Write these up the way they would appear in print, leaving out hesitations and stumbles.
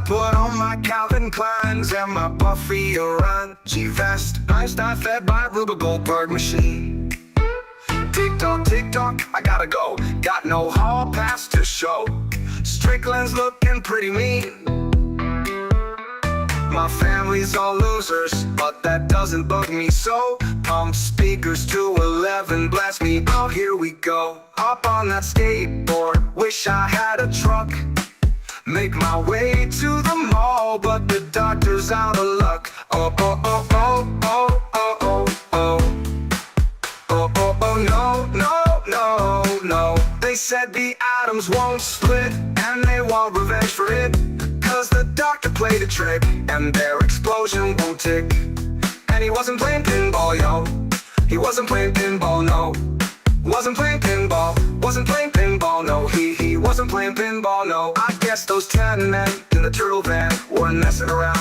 put on my Calvin Kleins and my Buffy run G-vest. Einstein fed by Rube Goldberg machine. Tick tock, I gotta go. Got no hall pass to show. Strickland's looking pretty mean. My family's all losers, but that doesn't bug me so. Pump speakers to 11, blast me, oh here we go. Hop on that skateboard, wish I had a truck. Make my way to the mall, but the doctor's out of luck. Oh, oh, oh, oh, oh, oh, oh, oh. Oh, oh, oh, no, no, no, no. They said the atoms won't split, and they want revenge for it. Cause the doctor played a trick, and their explosion won't tick. And he wasn't playing pinball, yo. He wasn't playing pinball, no. Wasn't playing pinball, wasn't playing pinball, no. He wasn't playing pinball, no. I guess those 10 men in the turtle van weren't messing around.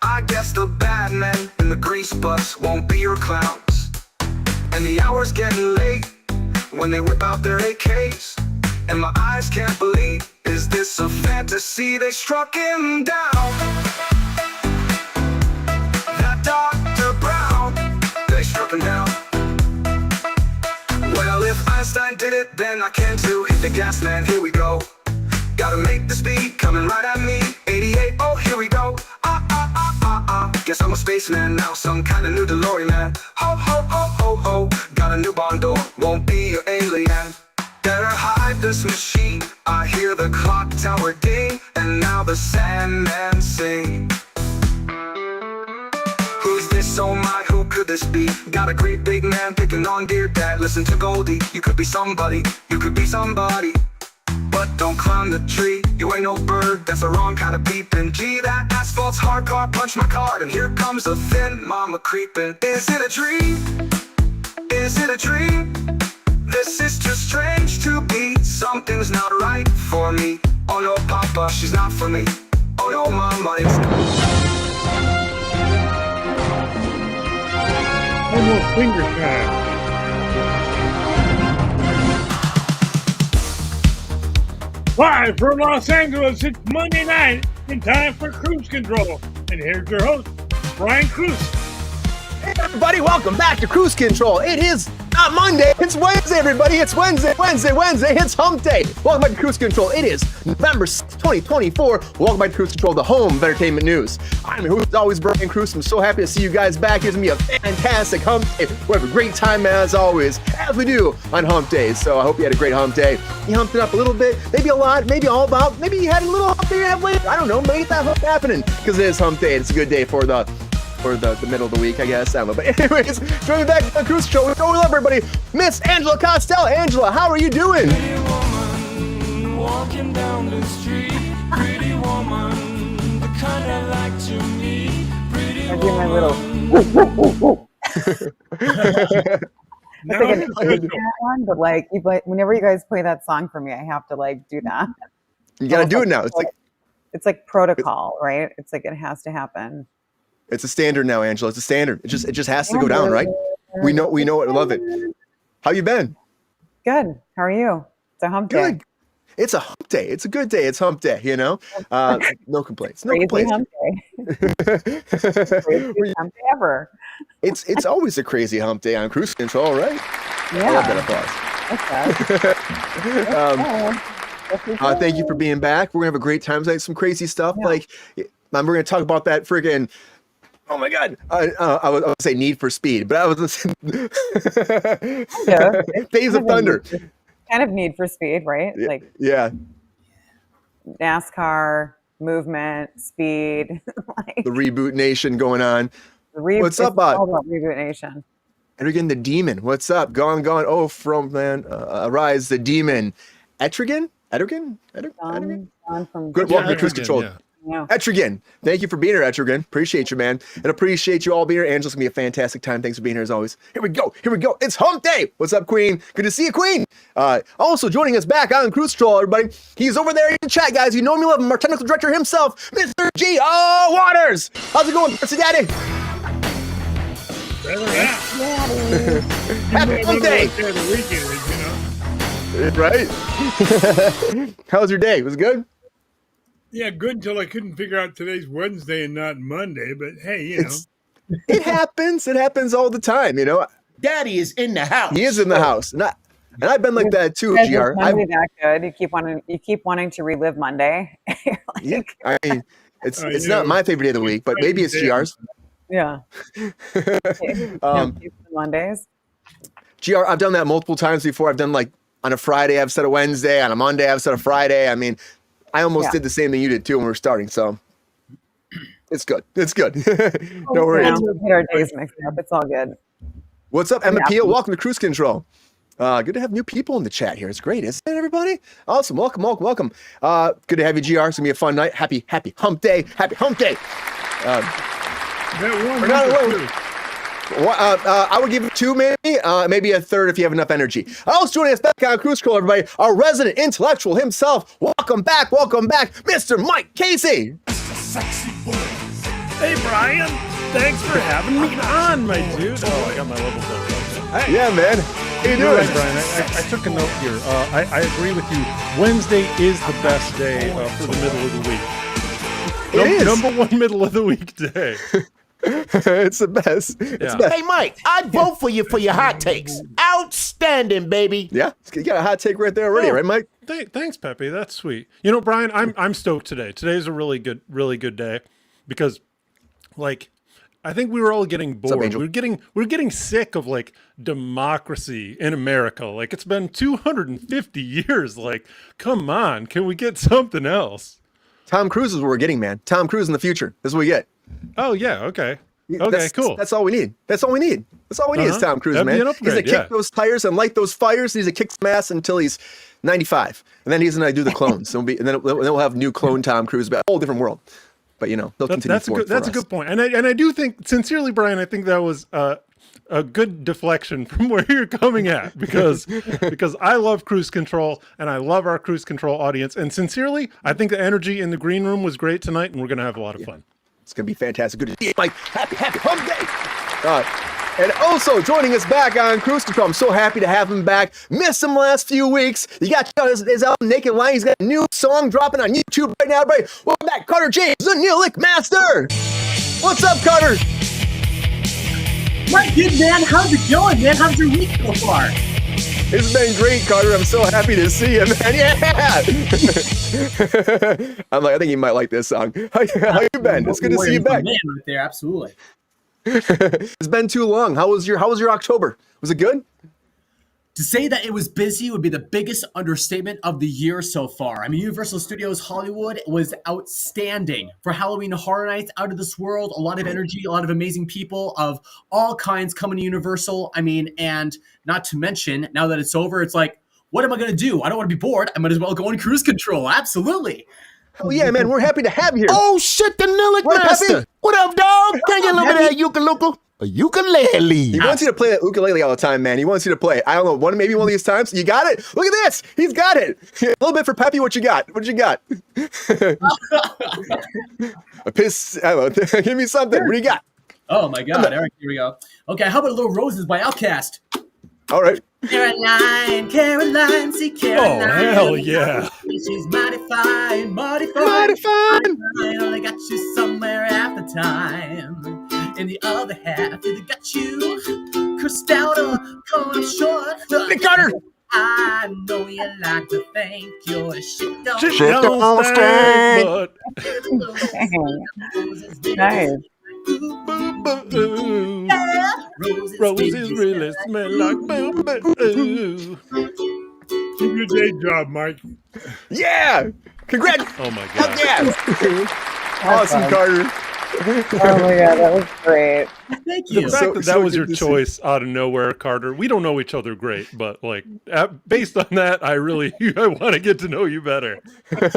I guess the bad men in the grease bus won't be your clowns. And the hour's getting late when they whip out their AKs. And my eyes can't believe, is this a fantasy? They struck him down. That Dr. Brown, they struck him down. Well, if Einstein did it, then I can too. Hit the gas, man, here we go. Gotta make the speed, coming right at me. 88, oh, here we go. Guess I'm a spaceman now, some kind of new DeLorean man. Ho, ho, ho, ho, ho. Got a new barn door, won't be your alien. Better hide this machine. I hear the clock tower ding, and now the Sandman sing. Who's this, oh my, who could this be? Got a great big man picking on dear dad. Listen to Goldie, you could be somebody, you could be somebody. But don't climb the tree, you ain't no bird, that's the wrong kind of peeping. Gee, that asphalt's hard car, punch my card, and here comes a thin mama creeping. Is it a dream? Is it a dream? This is too strange to be. Something's not right for me. Oh no, papa, she's not for me. Oh no, mama, it's almost finger time. Live from Los Angeles, it's Monday night in time for Kruse Control. And here's your host, Brian Kruse. Hey everybody, welcome back to Kruse Control. It is not Monday, it's Wednesday, everybody. It's Wednesday. It's hump day. Welcome back to Kruse Control. It is November 6th, 2024. Welcome back to Kruse Control, the home of entertainment news. I'm your host, always, Brian Kruse. I'm so happy to see you guys back. It's going to be a fantastic hump day. We have a great time, as always, as we do on hump days. So I hope you had a great hump day. You humped it up a little bit, maybe a lot, maybe all about, maybe you had a little hump day you have later. I don't know, make that hump happening, because it is hump day. It's a good day for the middle of the week, I guess. I don't know. But anyways, joining me back to the Kruse Show. We love everybody. Miss Angela Costello. Angela, how are you doing? Pretty woman walking down the street. Pretty woman, the kind I like to meet. Pretty I do my little. But like, whenever you guys play that song for me, I have to like do that. You gotta do it now. It's like protocol, right? It's like it has to happen. It's a standard now, Angela. It's a standard. It just has to go down, right? We know it. I love it. How you been? Good. How are you? It's a hump day. Good. It's a hump day. It's a good day. It's hump day, you know? No complaints. No crazy complaints. Hump day. Craziest hump day ever. It's always a crazy hump day on Kruse Control, right? Yeah. I love that applause. Thank you for being back. We're gonna have a great time tonight. Some crazy stuff. Yeah. Like, we're gonna talk about that friggin'. Oh my God! I would say Need for Speed, but I was listening. Days of Thunder. Kind of Need for Speed, right? Like NASCAR, movement, speed. Like, the Reboot Nation going on. What's up, all about Reboot Nation. Etrigan the Demon. What's up? Gone. Oh, from man, arise the demon. Etrigan. From Good. Welcome to Kruse Control. Yeah. Etrigan, thank you for being here, Etrigan. Appreciate you, man. And appreciate you all being here. Angela's gonna be a fantastic time. Thanks for being here as always. Here we go. It's hump day. What's up, Queen? Good to see you, Queen. Also joining us back on Kruse Control, everybody. He's over there in the chat, guys. You know me, love him. Our technical director himself, Mr. G. O. Waters. How's it going, Percy Daddy? Happy hump day. Right? How was your day? Was it good? Yeah, good until I couldn't figure out today's Wednesday and not Monday. But hey, you know. It happens. It happens all the time, you know. Daddy is in the house. He is in the house. And I've been like that too, Is GR. Monday that good? You keep wanting to relive Monday. Yeah, I mean, it's not my favorite day of the week, but maybe it's GR's. Yeah. Mondays. GR, I've done that multiple times before. I've done like on a Friday, I've said a Wednesday. On a Monday, I've said a Friday. I mean, I almost did the same thing you did too when we were starting. So it's good. It's good. No worries. We'll get our days mixed up. It's all good. What's up, Emma Peel? Welcome to Kruse Control. Good to have new people in the chat here. It's great, isn't it, everybody? Awesome. Welcome. Good to have you, GR. It's gonna be a fun night. Happy hump day. Happy hump day. I would give it 2, maybe a third if you have enough energy. Also joining us back on Kruse Control, everybody, our resident intellectual himself. Welcome back, Mr. Mike Casey. Hey, Brian. Thanks for having me on, my dude. Oh, I got my level built up. Hey. Yeah, man. How you doing? Right, Brian. I took a note here. I agree with you. Wednesday is the best day for the middle of the week. It is. Number one middle of the week day. It's the best. It's the best. Hey, Mike, I'd vote for you for your hot takes. Outstanding, baby. Yeah, you got a hot take right there already, right, Mike? Thanks, Pepe. That's sweet. You know, Brian, I'm stoked today. Today's a really good day because, like, I think we were all getting bored. We're getting sick of like democracy in America. Like, it's been 250 years. Like, come on, can we get something else? Tom Cruise is what we're getting, man. Tom Cruise in the future. This is what we get. Oh yeah, okay. Okay, cool. That's all we need. That's all we need is Tom Cruise, That'd man. be an upgrade, He's gonna kick those tires and light those fires. He's gonna kick some ass until he's 95, and then he's gonna do the clones. And then we'll have new clone Tom Cruise, but a whole different world. But you know, they'll continue. That's a good point. And I do think, sincerely, Brian, I think that was a good deflection from where you're coming at, because I love Kruse Control and I love our Kruse Control audience. And sincerely, I think the energy in the green room was great tonight, and we're gonna have a lot of fun. It's going to be fantastic. Good to see you, Mike. Happy hump day. And also joining us back on Kruse Control. I'm so happy to have him back. Missed him last few weeks. You got his album Naked Line. He's got a new song dropping on YouTube right now, everybody. Welcome back, Carter James, the Neolic Master. What's up, Carter? Right, good, man. How's it going, man? How's your week so far? It's been great, Carter. I'm so happy to see you, man. Yeah. I think you might like this song. How you been? It's good to see you back. Man, right there, absolutely. It's been too long. How was your October? Was it good? To say that it was busy would be the biggest understatement of the year so far. I mean, Universal Studios Hollywood was outstanding for Halloween Horror Nights, out of this world. A lot of energy, a lot of amazing people of all kinds coming to Universal. I mean, and not to mention, now that it's over, it's like, what am I going to do? I don't want to be bored. I might as well go in Kruse Control. Absolutely. Oh, yeah, man. We're happy to have you here. Oh, shit, the Neolic Master. What up, dog? Can you look at that ukulele? A ukulele. He wants you to play that ukulele all the time, man. He wants you to play it. I don't know, maybe one of these times. You got it? Look at this. He's got it. A little bit for Peppy. What you got? What you got? A piss. I don't know. Give me something. What do you got? Oh, my God. All right, here we go. Okay, how about a little Roses by Outkast? All right. Caroline, see Caroline. Oh, hell yeah. She's mighty fine. Mighty fine. I only got you somewhere half the time. In the other half, either got you cursed out or coming up short. Hey, Carter. I know you like to think your shit don't Shit don't stink, but Nice. roses really smell like boo. Keep your day job, Mike. Yeah. Congrats. Oh my God. Yeah. Awesome, Carter. Oh my God, that was great. Thank you. The fact that was your choice out of nowhere, Carter. We don't know each other great, but like based on that, I want to get to know you better. Yeah,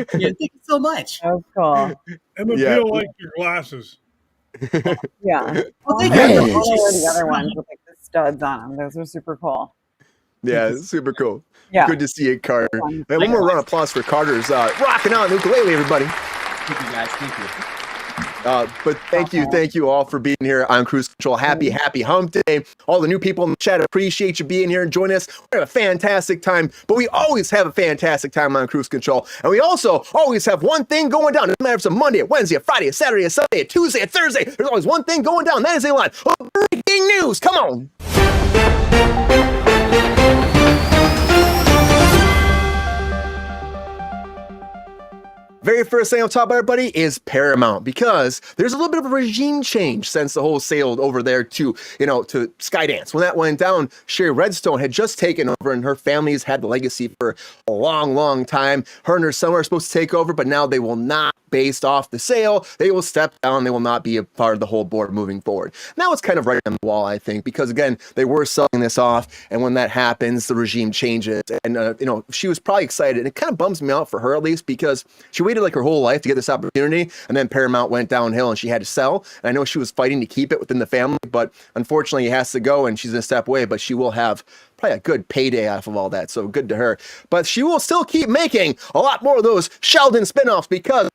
thank you so much. That was cool. Emma Peel likes your glasses. Yeah. Well, thank I you. like the other ones with like the studs on them. Those are super cool. Yeah, it's super cool. Yeah. Good to see you, Carter. Hey, one more round of applause for Carter's rocking on the ukulele, everybody. Thank you, guys. Thank you. But thank you all for being here on Kruse Control. Happy hump day. All the new people in the chat, appreciate you being here and joining us. We're having a fantastic time, but we always have a fantastic time on Kruse Control. And we also always have one thing going down. It doesn't matter if it's a Monday, a Wednesday, a Friday, a Saturday, a Sunday, a Tuesday, a Thursday. There's always one thing going down. That is a lot of breaking news. Come on. Very first thing I'll talk about, everybody, is Paramount, because there's a little bit of a regime change since the whole sale over there to Skydance. When that went down, Sherry Redstone had just taken over, and her family's had the legacy for a long, long time. Her and her son are supposed to take over, but now they will not, based off the sale. They will step down. They will not be a part of the whole board moving forward. Now it's kind of right on the wall, I think, because again, they were selling this off, and when that happens, the regime changes. And she was probably excited, and it kind of bums me out for her, at least, because she waited like her whole life to get this opportunity, and then Paramount went downhill and she had to sell. And I know she was fighting to keep it within the family, but unfortunately, he has to go, and she's gonna step away. But she will have probably a good payday off of all that, so good to her. But she will still keep making a lot more of those Sheldon spinoffs, because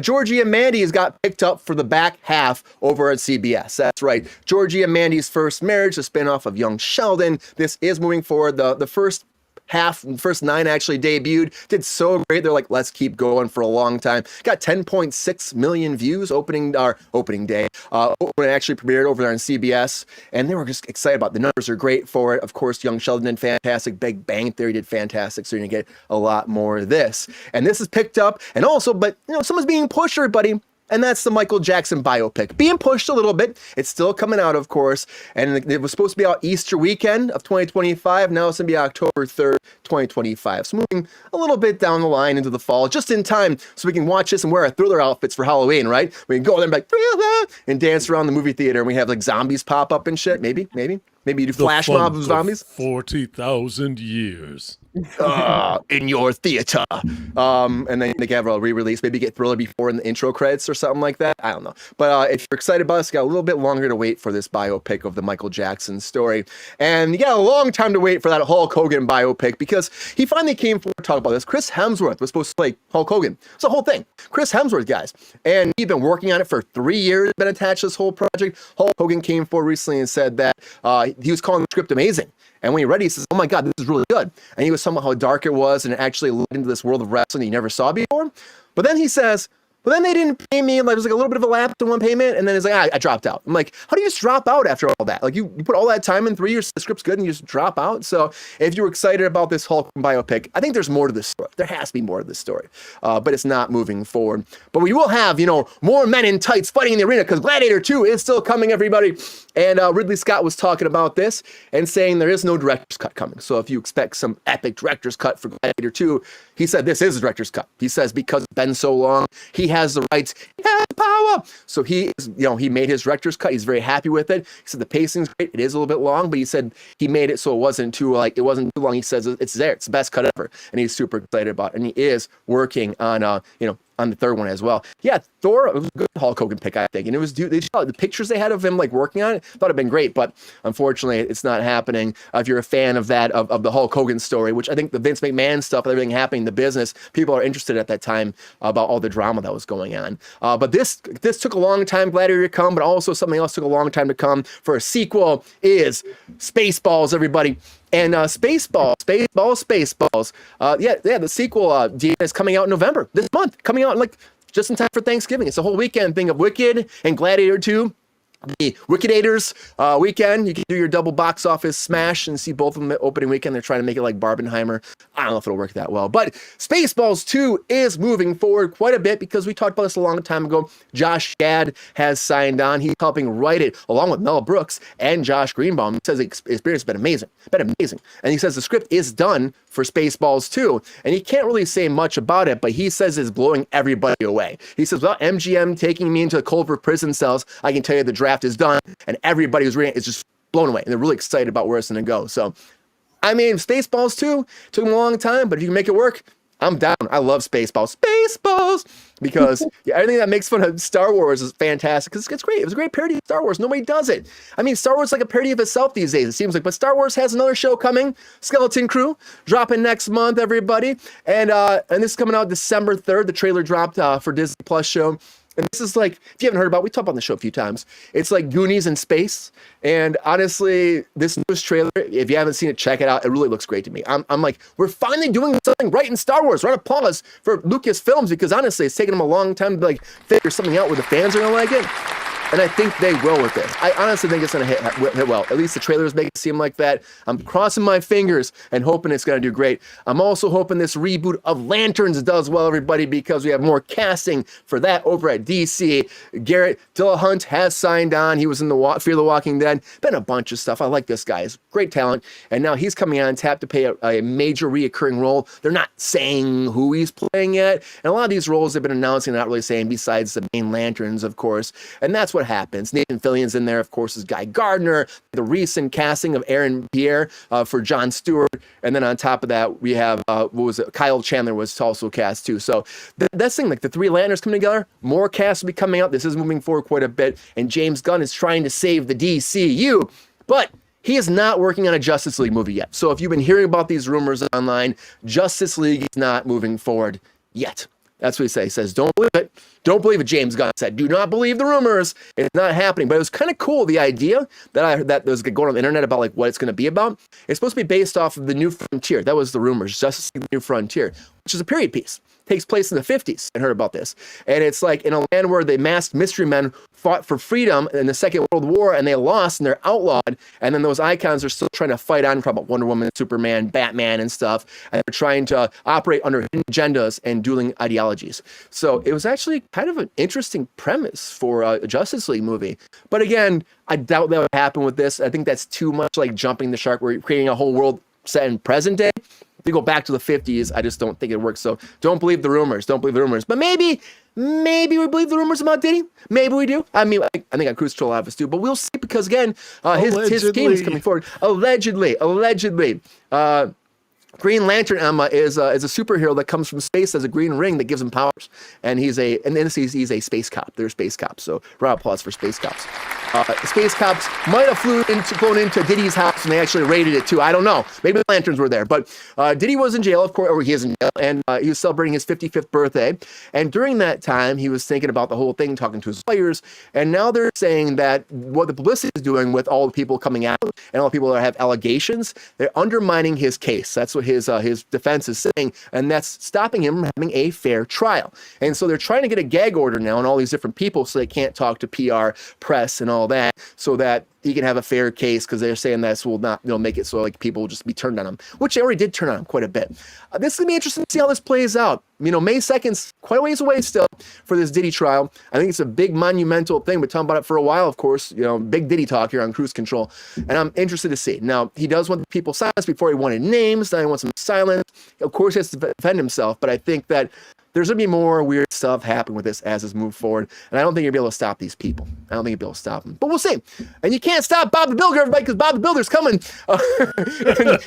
Georgie and Mandy has got picked up for the back half over at CBS. That's right. Georgie and Mandy's First Marriage, a spinoff of Young Sheldon. This is moving forward. The first 9 actually debuted, did so great. They're like, let's keep going for a long time. Got 10.6 million views opening day, when it actually premiered over there on CBS, and they were just excited about it. The numbers are great for it. Of course, Young Sheldon did fantastic. Big Bang Theory did fantastic, so you're gonna get a lot more of this. And this is picked up, and also, but someone's being pushed, everybody. And that's the Michael Jackson biopic. Being pushed a little bit. It's still coming out, of course. And it was supposed to be out Easter weekend of 2025. Now it's going to be October 3rd, 2025. So moving a little bit down the line into the fall, just in time so we can watch this and wear our Thriller outfits for Halloween, right? We can go there and be like, Thriller, and dance around the movie theater, and we have like zombies pop up and shit. Maybe you do flash mob of zombies. 40,000 years. In your theater. And then they have a re-release, maybe get Thriller before in the intro credits or something like that. I don't know. But if you're excited about this, you got a little bit longer to wait for this biopic of the Michael Jackson story. And you got a long time to wait for that Hulk Hogan biopic, because he finally came forward to talk about this. Chris Hemsworth was supposed to play Hulk Hogan. It's a whole thing. Chris Hemsworth, guys. And he'd been working on it for 3 years, been attached to this whole project. Hulk Hogan came forward recently and said that he was calling the script amazing. And when he read it, he says, oh my God, this is really good. And he was talking about how dark it was, and it actually led into this world of wrestling he never saw before. But then he says, but then they didn't pay me. Like, it was like a little bit of a lapse in one payment. And then it's like, I dropped out. I'm like, how do you just drop out after all that? Like, you put all that time in, 3 years, the script's good, and you just drop out. So if you're excited about this Hulk biopic, I think there's more to this story. There has to be more to this story. But it's not moving forward. But we will have, more men in tights fighting in the arena, because Gladiator 2 is still coming, everybody. And Ridley Scott was talking about this and saying there is no director's cut coming. So if you expect some epic director's cut for Gladiator 2, he said this is a director's cut. He says because it's been so long, he has the rights, he has the power. So he is, he made his director's cut. He's very happy with it. He said the pacing's great. It is a little bit long, but he said he made it so it wasn't too long. He says it's there. It's the best cut ever, and he's super excited about it. And he is working on on the third one as well. Yeah, Thor, it was a good Hulk Hogan pick, I think. And it was the pictures they had of him working on it, thought it'd been great, but unfortunately it's not happening. If you're a fan of that, of the Hulk Hogan story, which I think the Vince McMahon stuff, everything happening in the business, people are interested at that time about all the drama that was going on. But this took a long time, Gladiator to come, but also something else took a long time to come for a sequel is Spaceballs, everybody. And Spaceballs. The sequel is coming out in November, this month, coming out just in time for Thanksgiving. It's a whole weekend thing of Wicked and Gladiator 2. The Wickedators weekend. You can do your double box office smash and see both of them at opening weekend. They're trying to make it like Barbenheimer. I don't know if it'll work that well, but Spaceballs 2 is moving forward quite a bit, because we talked about this a long time ago. Josh Gad has signed on. He's helping write it along with Mel Brooks and Josh Greenbaum. He says the experience has been amazing. And he says the script is done for Spaceballs 2, and he can't really say much about it, but he says it's blowing everybody away. He says, without MGM taking me into the Culver prison cells, I can tell you the draft is done, and everybody who's reading it is just blown away, and they're really excited about where it's going to go. So, I mean, Spaceballs 2 took them a long time, but if you can make it work, I'm down. I love Spaceballs, because everything that makes fun of Star Wars is fantastic, because it's great. It was a great parody of Star Wars. Nobody does it. I mean, Star Wars is like a parody of itself these days, it seems like, but Star Wars has another show coming, Skeleton Crew, dropping next month, everybody. And this is coming out December 3rd. The trailer dropped for Disney Plus show. And this is like, if you haven't heard about it, we talked about on the show a few times. It's like Goonies in space. And honestly, this newest trailer, if you haven't seen it, check it out. It really looks great to me. I'm like, we're finally doing something right in Star Wars. Round of applause for Lucasfilms, because honestly, it's taken them a long time to like figure something out where the fans are gonna like it. And I think they will with this. I honestly think it's going to hit well. At least the trailers make it seem like that. I'm crossing my fingers and hoping it's going to do great. I'm also hoping this reboot of Lanterns does well, everybody, because we have more casting for that over at DC. Garrett Dillahunt has signed on. He was in the Fear the Walking Dead. Been a bunch of stuff. I like this guy. He's great talent. And now he's coming on tap to play a major reoccurring role. They're not saying who he's playing yet. And a lot of these roles they've been announcing, not really saying, besides the main Lanterns, of course. And that's what happens. Nathan Fillion's in there, of course, is Guy Gardner. The recent casting of Aaron Pierre for Jon Stewart, and then on top of that, we have Kyle Chandler was also cast too. So that's the thing, like the three Lanterns coming together, more casts will be coming out. This is moving forward quite a bit, and James Gunn is trying to save the DCU, but he is not working on a Justice League movie yet. So if you've been hearing about these rumors online, Justice League is not moving forward yet. That's what he says. He says, don't believe it. Don't believe it, James Gunn said. Do not believe the rumors. It's not happening. But it was kind of cool, the idea that was going on the internet about like what it's going to be about. It's supposed to be based off of The New Frontier. That was the rumors. Justice League The New Frontier, which is a period piece. Takes place in the 50s. I heard about this. And it's like in a land where the masked mystery men fought for freedom in the Second World War, and they lost, and they're outlawed. And then those icons are still trying to fight on, about Wonder Woman, Superman, Batman, and stuff. And they're trying to operate under hidden agendas and dueling ideologies. So it was actually kind of an interesting premise for a Justice League movie. But again, I doubt that would happen with this. I think that's too much like jumping the shark, where you're creating a whole world set in present day. If you go back to the 50s, I just don't think it works. So don't believe the rumors. Don't believe the rumors. But maybe we believe the rumors about Diddy. Maybe we do. I mean, I think on Kruse Control of us do. But we'll see, because again, his team is coming forward. Allegedly. Green Lantern Emma is a superhero that comes from space, as a green ring that gives him powers, and he's a space cop. They're space cops, so round of applause for space cops. Space cops might have flown into Diddy's house and they actually raided it too. I don't know. Maybe the Lanterns were there, but Diddy was in jail, of course, or he is in jail, and he was celebrating his 55th birthday. And during that time, he was thinking about the whole thing, talking to his lawyers, and now they're saying that what the publicity is doing with all the people coming out and all the people that have allegations, they're undermining his case. That's what his defense is saying, and that's stopping him from having a fair trial. And so they're trying to get a gag order now on all these different people, so they can't talk to PR, press, and all that, so that he can have a fair case, because they're saying this will not make it so like people will just be turned on him, which they already did turn on him quite a bit. This is gonna be interesting to see how this plays out. May 2nd's quite a ways away still for this Diddy trial. I think it's a big monumental thing. We've been talking about it for a while, of course. Big Diddy talk here on Kruse Control, and I'm interested to see. Now, he does want people silenced. Before he wanted names, now he wants them silenced. Of course, he has to defend himself, but I think that there's going to be more weird stuff happening with this as it's moved forward. And I don't think you'll be able to stop these people. I don't think you'll be able to stop them. But we'll see. And you can't stop Bob the Builder, everybody, because Bob the Builder's coming.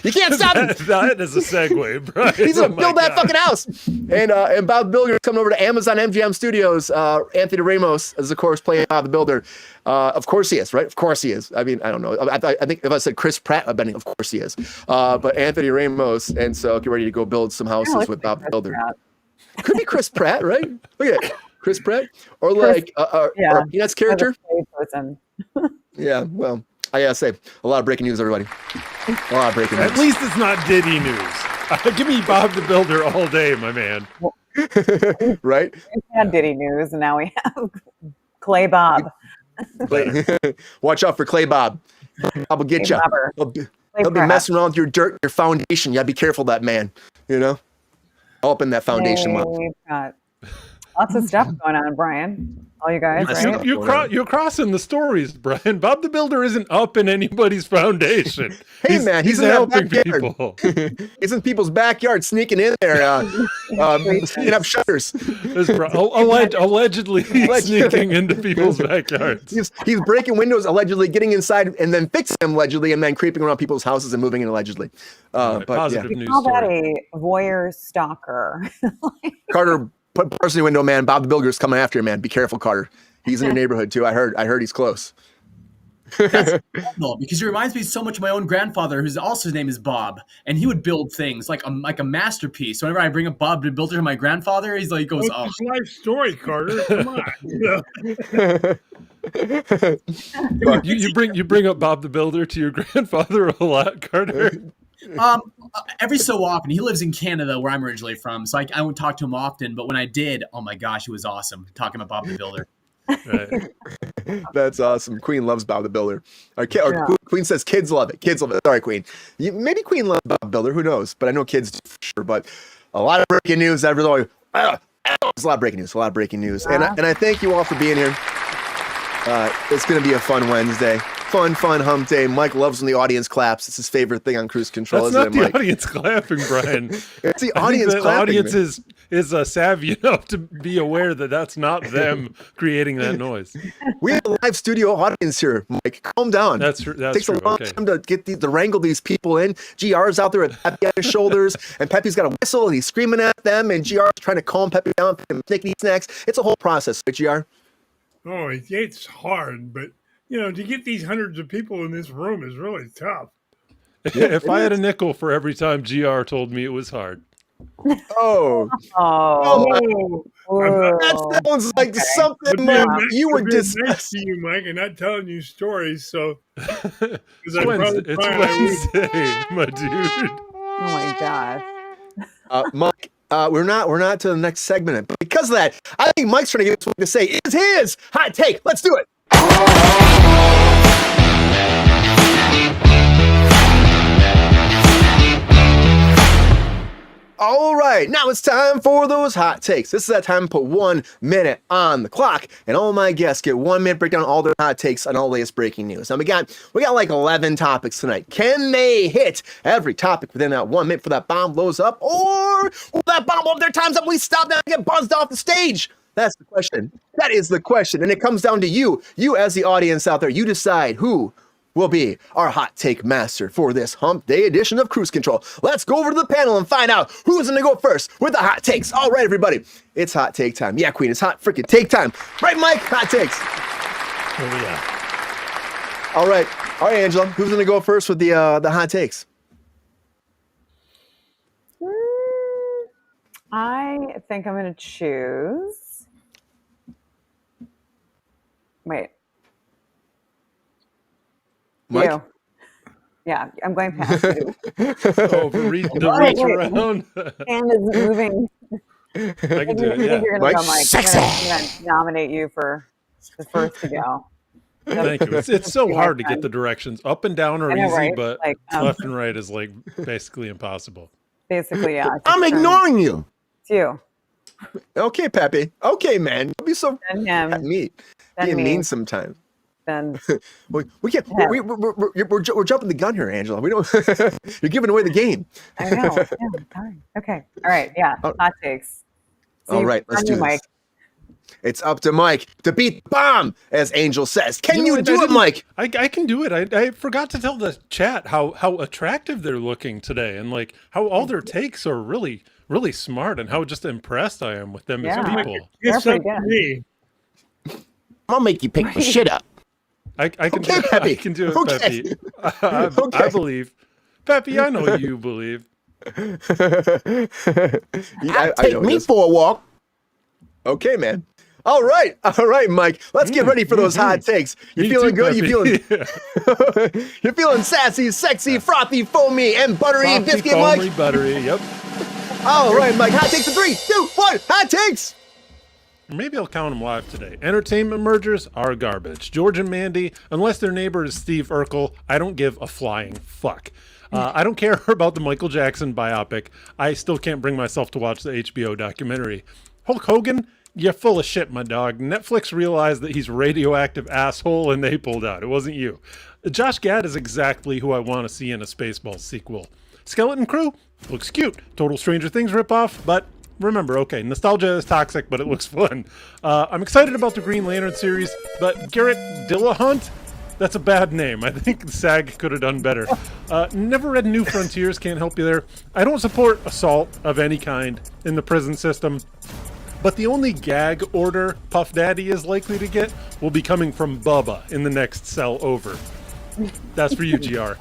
You can't stop him. That is a segue, Brian. He's going to build that fucking house. And Bob the Builder is coming over to Amazon MGM Studios. Anthony Ramos is, of course, playing Bob the Builder. Of course he is, right? Of course he is. I mean, I don't know. I think if I said Chris Pratt, I'd be, of course he is. But Anthony Ramos. And so get ready to go build some houses with Bob the Builder. Could be Chris Pratt, right? Look at it. Chris Pratt. Or like or Peanuts character. Yeah, well, I gotta say, a lot of breaking news, everybody. A lot of breaking news. At least it's not Diddy news. Give me Bob the Builder all day, my man. Right? We had Diddy news, and now we have Clay Bob. Watch out for Clay Bob. Bob will get you. He'll be messing around with your dirt, your foundation. You gotta be careful of that man, All up in that foundation. We've got lots of stuff going on, Brian. All you guys, right? You're crossing the stories, Brian. Bob the Builder isn't up in anybody's foundation. Hey, man, he's in helping people. He's in people's backyard, sneaking in there, sneaking up shutters. Allegedly sneaking into people's backyards. He's breaking windows, allegedly getting inside, and then fixing them, allegedly, and then creeping around people's houses and moving in, allegedly. Positive We news call that story. a voyeur stalker. Carter, put person in the window, man. Bob the Builder's coming after you, man. Be careful, Carter. He's in your neighborhood too. I heard he's close. That's phenomenal, because he reminds me so much of my own grandfather, who's also, his name is Bob, and he would build things like a masterpiece. So whenever I bring up Bob the Builder to my grandfather, he's like, goes, What's his life story, Carter? Come on. You bring up Bob the Builder to your grandfather a lot, Carter. Every so often. He lives in Canada, where I'm originally from, so I won't talk to him often. But when I did, oh my gosh, it was awesome talking about Bob the Builder. Right. That's awesome. Queen loves Bob the Builder. Queen says kids love it. Kids love it. Sorry, Queen. Maybe Queen loves Bob the Builder. Who knows? But I know kids do for sure. But a lot of breaking news. There's a lot of breaking news. And I thank you all for being here. It's going to be a fun Wednesday. Fun hump day. Mike loves when the audience claps. It's his favorite thing on Kruse Control. That's not the audience clapping, Brian. It's the audience clapping. The audience is savvy enough to be aware that that's not them creating that noise. We have a live studio audience here, Mike. Calm down. That's takes true. a long time to get to wrangle these people in. GR's out there with Pepe on his shoulders, and Pepe's got a whistle, and he's screaming at them, and GR's trying to calm Pepe down, making snacks. It's a whole process, right, GR? Oh, it's hard, but to get these hundreds of people in this room is really tough. If I had a nickel for every time GR told me it was hard. Oh. That sounds like something you would discuss. Nice to you, Mike, and not telling you stories. So it's Wednesday, my dude. Oh my gosh. Mike, we're not to the next segment, but because of that, I think Mike's trying to give us something to say. Is his hot take? Let's do it. All right, now it's time for those hot takes. This is that time to put 1 minute on the clock, and all my guests get 1 minute breakdown all their hot takes on all the latest breaking news. Now we got like 11 topics tonight. Can they hit every topic within that 1 minute before that bomb blows up, or will that bomb blow up there times that we stop now and get buzzed off the stage? That's the question. That is the question, and it comes down to you. You as the audience out there, you decide who will be our hot take master for this hump day edition of Kruse Control. Let's go over to the panel and find out who's going to go first with the hot takes. All right, everybody, it's hot take time. Yeah, Queen, it's hot freaking take time. Right, Mike? Hot takes. Oh, yeah. All right, Angela, who's going to go first with the hot takes? I think I'm going to choose. Wait. Mike? You. Yeah, I'm going past you. The reach around. Hand is moving. I can do it, yeah. You're going to go, Mike. I'm going to nominate you for the first to go. Thank you. It's so hard to get the directions. Up and down are easy, right? but left and right is like basically impossible. Basically, yeah. I'm ignoring you. It's you. Okay, Pepe. Okay, man. Don't be so mean. Being mean sometimes. Then we can't. We're jumping the gun here, Angela. We don't. You're giving away the game. I know. Yeah, fine. Okay. All right. Yeah. Hot takes. All right. Let's do this. Mike. It's up to Mike to beat the bomb, as Angel says. Can you do it, Mike? I can do it. I forgot to tell the chat how attractive they're looking today, and like how all their takes are really smart, and how just impressed I am with them as people. It's up to me. I'll make you pick the shit up. I can do it. I can do it, Pepe. I believe. Pepe, I know you believe. Take me for a walk. Okay, man. All right, Mike. Let's get ready for those hot takes. You feeling good? You're feeling sassy, sexy, frothy, foamy, and buttery frothy, biscuit, foamy, Mike. Buttery. Yep. All right, Mike. Hot takes in 3, 2, 1. Hot takes. Maybe I'll count them live today. Entertainment mergers are garbage. George and Mandy, unless their neighbor is Steve Urkel, I don't give a flying fuck. I don't care about the Michael Jackson biopic. I still can't bring myself to watch the HBO documentary. Hulk Hogan, you're full of shit, my dog. Netflix realized that he's a radioactive asshole and they pulled out. It wasn't you. Josh Gad is exactly who I want to see in a Spaceballs sequel. Skeleton Crew looks cute. Total Stranger Things ripoff, but remember, okay, nostalgia is toxic, but it looks fun. I'm excited about the Green Lantern series, but Garrett Dillahunt, that's a bad name. I think SAG could have done better. Never read New Frontiers, can't help you there. I don't support assault of any kind in the prison system. But the only gag order Puff Daddy is likely to get will be coming from Bubba in the next cell over. That's for you, GR.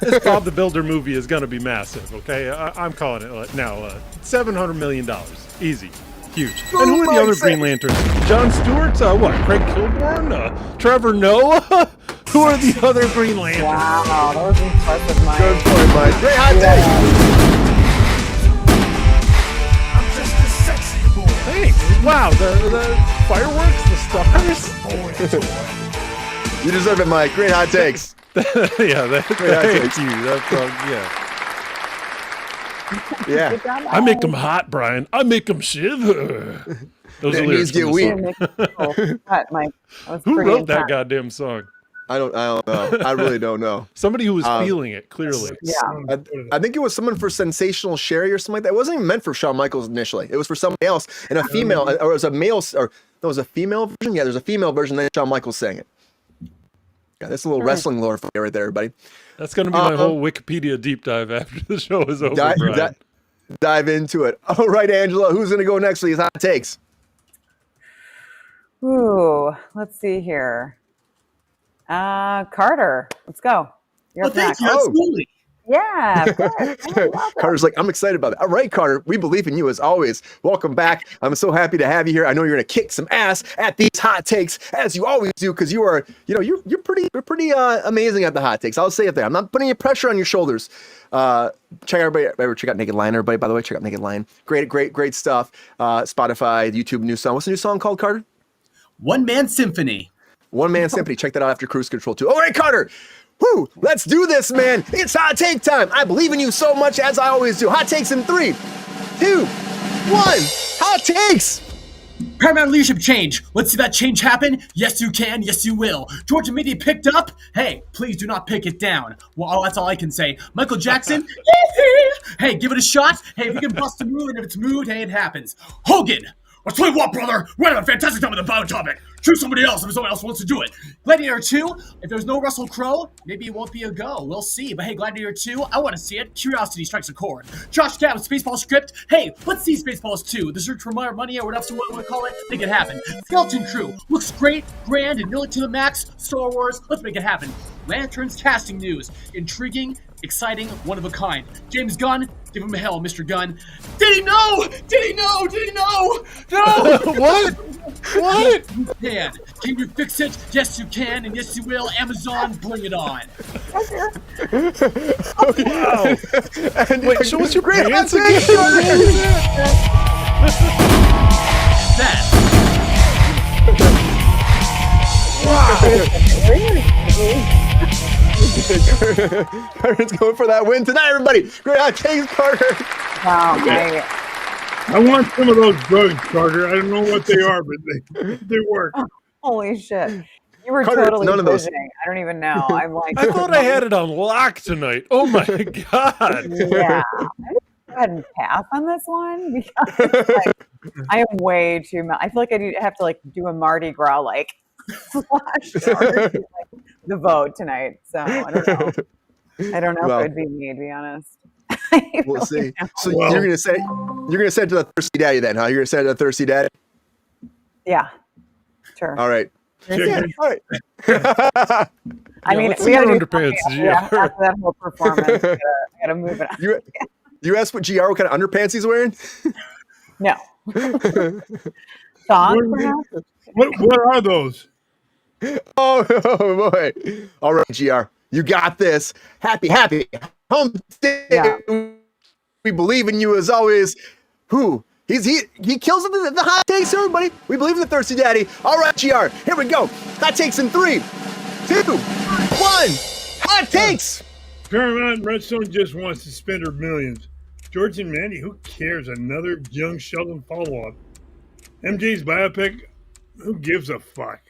This Bob the Builder movie is going to be massive, okay? I'm calling it now. $700 million. Easy. Huge. And who are the other Green Lanterns? Jon Stewart? What? Craig Kilborn? Trevor Noah? Who are the other Green Lanterns? Wow, that was impressive, Mike. Good point, Mike. Great hot take. Thanks. Wow, the fireworks, the stars. You deserve it, Mike. Great hot takes. Yeah, thank you. That's Yeah. Good job, I make them hot, Brian. I make them shiver. Those are lyrics from the song. Cut, Mike. That was Who pretty wrote that intense. goddamn song? I don't know. I really don't know. Somebody who was feeling it, clearly. Yeah. I think it was someone for Sensational Sherry or something like that. It wasn't even meant for Shawn Michaels initially. It was for somebody else. And a female, or it was a male, or no, it was a female version. Yeah, there's a female version. Then Shawn Michaels sang it. Yeah, that's a little wrestling lore for you right there, everybody. That's going to be my whole Wikipedia deep dive after the show is over, Brian. Dive into it. All right, Angela, who's going to go next for these hot takes? Ooh, let's see here. Carter, let's go. You're up thank next. you. Absolutely. Yeah, of course. Carter's like, I'm excited about it. All right, Carter, we believe in you as always. Welcome back. I'm so happy to have you here. I know you're going to kick some ass at these hot takes as you always do, because you are, you're pretty amazing at the hot takes. I'll say it there. I'm not putting any pressure on your shoulders. Check out Naked Lion, everybody. By the way, check out Naked Lion. Great stuff. Spotify, YouTube, new song. What's the new song called, Carter? One Man Symphony. One Man Symphony. Check that out after Kruse Control 2. All right, Carter. Woo, let's do this, man. It's hot take time. I believe in you so much, as I always do. Hot takes in 3, 2, 1. Hot takes. Paramount leadership change. Let's see that change happen. Yes, you can. Yes, you will. Georgia media picked up. Hey, please do not pick it down. Well, that's all I can say. Michael Jackson. Hey, give it a shot. Hey, if you can bust a move, and if it's moved, hey, it happens. Hogan. I'll tell you what, brother. We're having a fantastic time with the bio topic. Choose somebody else if someone else wants to do it. Gladiator 2, if there's no Russell Crowe, maybe it won't be a go. We'll see. But hey, Gladiator 2, I want to see it. Curiosity strikes a chord. Josh Gad with Spaceballs script. Hey, let's see Spaceballs 2. The search for more money or whatever you want to call it. Make it happen. Skeleton Crew looks great, grand, and nearly to the max. Star Wars, let's make it happen. Lanterns casting news. Intriguing, exciting, one of a kind. James Gunn, give him a hell, Mr. Gunn. Did he know? Did he know? Did he know? No! What? What? You can. Can you fix it? Yes, you can, and yes, you will. Amazon, bring it on. Wow. Wait, show us your Great pants hot again. That. Carter's going for that win tonight, everybody. Great hot takes, Carter. Wow, Mike. I want some of those drugs, Carter. I don't know what they are, but they work. Holy shit. You were Carter, totally none of those. visioning. I don't even know. I'm like, I thought I had it on lock tonight. Oh my God. Yeah. I'm gonna go ahead and pass on this one because I am way too much. I feel like I have to do a Mardi Gras flash the vote tonight. So I don't know. I don't know if it would be me, to be honest. We'll see. So you're gonna send it to the thirsty daddy then, huh? You're gonna send it to the thirsty daddy? Yeah. Sure. All right. Yeah. All right. I mean, let's we see gotta your do underpants, something after that whole performance. I gotta move it on. You asked what GR, what kind of underpants he's wearing? No. Thongs, perhaps? What are those? Oh boy. All right, GR. You got this. Happy home day. Yeah. We believe in you as always. He kills it the hot takes, everybody. We believe in the thirsty daddy. All right, GR. Here we go. Hot takes in 3, 2, 1. Hot takes. Paramount Redstone just wants to spend her millions. George and Mandy, who cares? Another young Sheldon follow-up. MJ's biopic, who gives a fuck?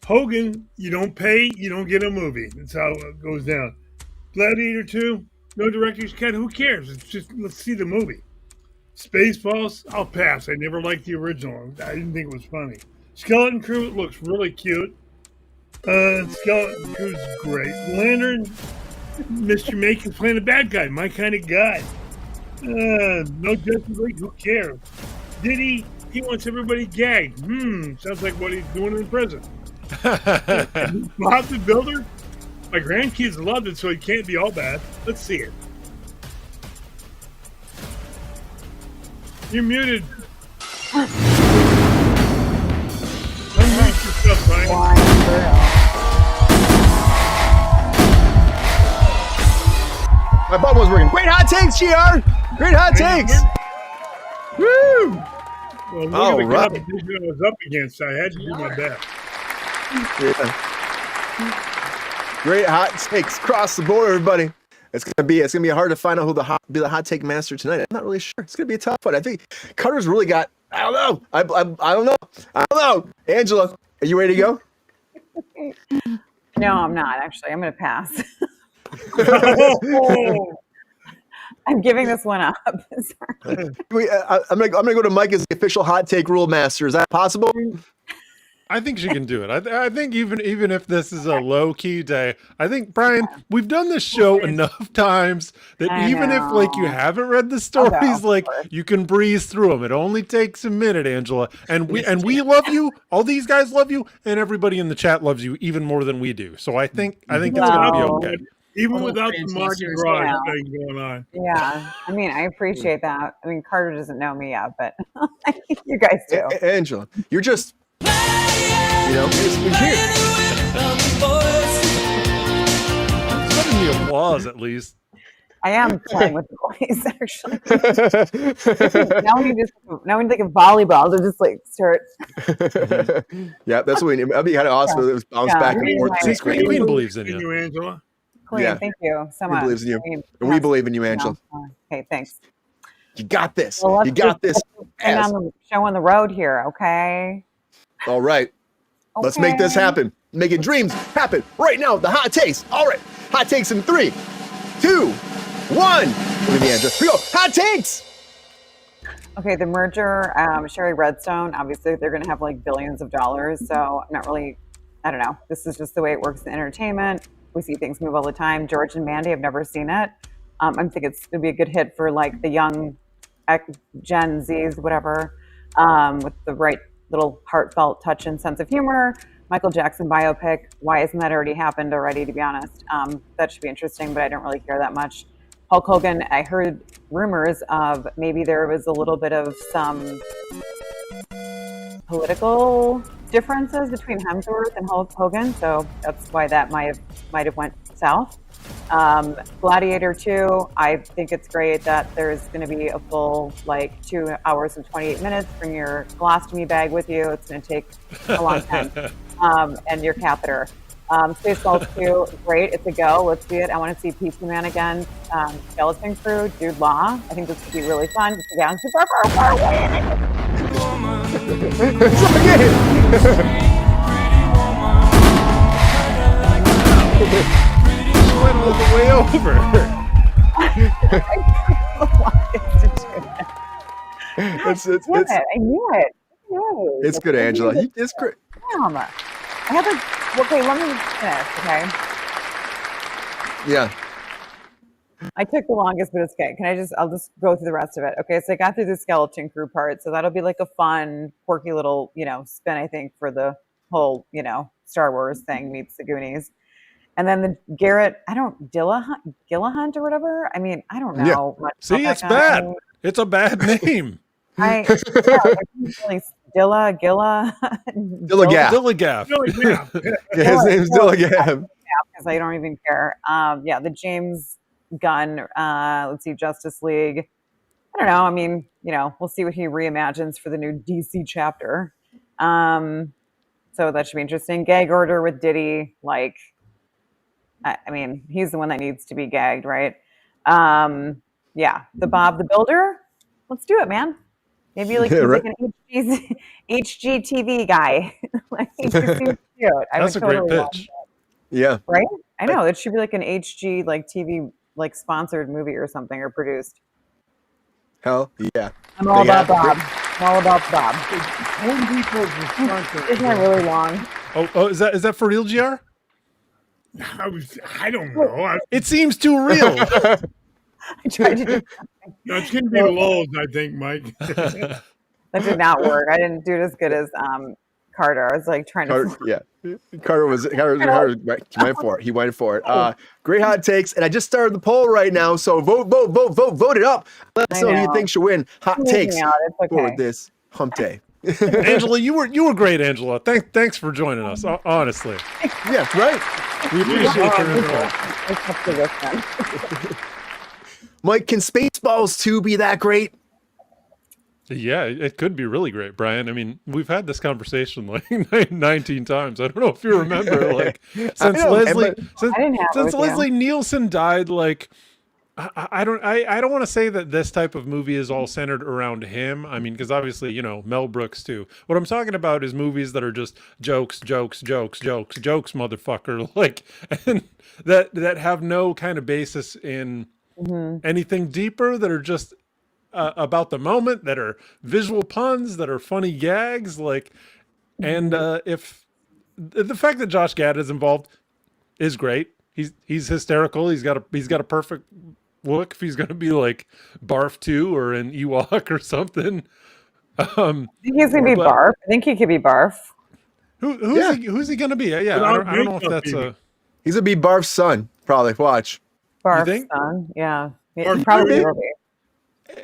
Hogan, you don't pay, you don't get a movie. That's how it goes down. Gladiator 2, no director's cut. Who cares? It's just, let's see the movie. Spaceballs, I'll pass. I never liked the original. I didn't think it was funny. Skeleton Crew looks really cute. Skeleton Crew's great. Lantern, Mr. Macon's playing a bad guy. My kind of guy. No Justice League. Who cares? Diddy, he wants everybody gagged. Sounds like what he's doing in prison. Bob the Builder? My grandkids loved it, so it can't be all bad. Let's see it. You're muted. Unmute yourself, Brian. My button was working. Great hot takes, GR. Great hot takes. Woo! Well, look All at the right. competition I was up against. I had to do my best. Yeah. Great hot takes across the board, everybody. It's gonna be hard to find out who be the hot take master tonight. I'm not really sure. It's gonna be a tough one. I think Carter's really got. I don't know. I don't know. I don't know. Angela, are you ready to go? No, I'm not actually. I'm going to pass. I'm giving this one up. Sorry. I'm gonna go to Mike as the official hot take rule master. Is that possible? I think she can do it. I think even if this is a low key day, I think, Brian, we've done this show enough times that even if like you haven't read the stories, like you can breeze through them. It only takes a minute, Angela, and we love you. All these guys love you, and everybody in the chat loves you even more than we do. So I think it's gonna be okay. Even without the Mardi Gras thing going on. Yeah, I mean, I appreciate that. I mean, Carter doesn't know me yet, but you guys do. Angela, you're just, you're here. Put in the applause at least. I am playing with the boys, actually. now we need like a volleyball to just like start. Yeah, that's what we need. That'd be kind of awesome. It was bounce back and forth. See, Queen believes in you. Angela. Queen, Yeah. thank you so much. He believes in you. And we believe in you, Angela. Okay, thanks. You got this. Well, You got this. Bring on the show on the road here, okay? All right. Let's make this happen. Making dreams happen right now. The hot takes. All right. Hot takes in 3, 2, 1. Look at me, Angela. Here we go. Hot takes. Okay, the merger, Sherry Redstone, obviously they're going to have like billions of dollars. So I'm not really, I don't know. This is just the way it works in entertainment. We see things move all the time. George and Mandy, I've never seen it. I think it'd be a good hit for like the young Gen Zs, whatever, with the right little heartfelt touch and sense of humor. Michael Jackson biopic. Why hasn't that already happened already, to be honest? That should be interesting, but I don't really care that much. Hulk Hogan, I heard rumors of maybe there was a little bit of some political differences between Hemsworth and Hulk Hogan, so that's why that might have went south. Gladiator 2, I think it's great that there's going to be a full 2 hours and 28 minutes. Bring your colostomy bag with you. It's going to take a long time. And your catheter. Spaceballs 2, great. It's a go. Let's see it. I want to see Pizza Man again. Skeleton Crew, Jude Law. I think this could be really fun. It's down super far away. It's okay. Went all the way over. I knew it. It's good, Angela. It's great. Damn. I have okay, let me finish, okay? Yeah. I took the longest, but it's okay. I'll just go through the rest of it. Okay, so I got through the Skeleton Crew part, so that'll be like a fun, quirky little, spin, I think, for the whole, Star Wars thing meets the Goonies. And then the Garrett, Gillihunt or whatever. I mean, I don't know. Yeah. Much See, it's bad. It's a bad name. Dillagaff. His name's Dillagaff. Because I don't even care. The James Gunn, let's see, Justice League. I don't know. I mean, we'll see what he reimagines for the new DC chapter. So that should be interesting. Gag order with Diddy. I mean, he's the one that needs to be gagged, right? The Bob the Builder. Let's do it, man. Maybe like an HGTV guy. He seems cute. That's a great pitch. Yeah. Right? I know. It should be like an HG TV sponsored movie or something, or produced. Hell yeah. I'm all about Bob. I'm all about Bob. Isn't that really long? Oh, is that for real, GR? I don't know. It seems too real. I tried to do No, it's going to be Lowe's, I think, Mike. That did not work. I didn't do it as good as Carter. I was like trying to. Carter went for it. He went for it. Great hot takes, and I just started the poll right now. So vote it up. Let us know who you think should win. Hot takes for this hump day. Angela, you were great, Angela. Thanks for joining us. Honestly, yeah, right. We appreciate your input. Mike, can Spaceballs 2 be that great? Yeah, it could be really great, Brian. I mean, we've had this conversation like 19 times. I don't know if you remember, like since Leslie Nielsen died, like I don't want to say that this type of movie is all centered around him. I mean, because obviously, Mel Brooks too. What I'm talking about is movies that are just jokes, motherfucker, like, and that have no kind of basis in anything deeper, that are just about the moment, that are visual puns, that are funny gags, like, and if the fact that Josh Gad is involved is great. He's hysterical. He's got a perfect look if he's going to be like Barf 2 or an Ewok or something. I think he's going to be Barf. I think he could be Barf. Who's he going to be? Yeah, I don't know if that's He's going to be Barf's son, probably. Watch. Barf's son, yeah. He probably will be.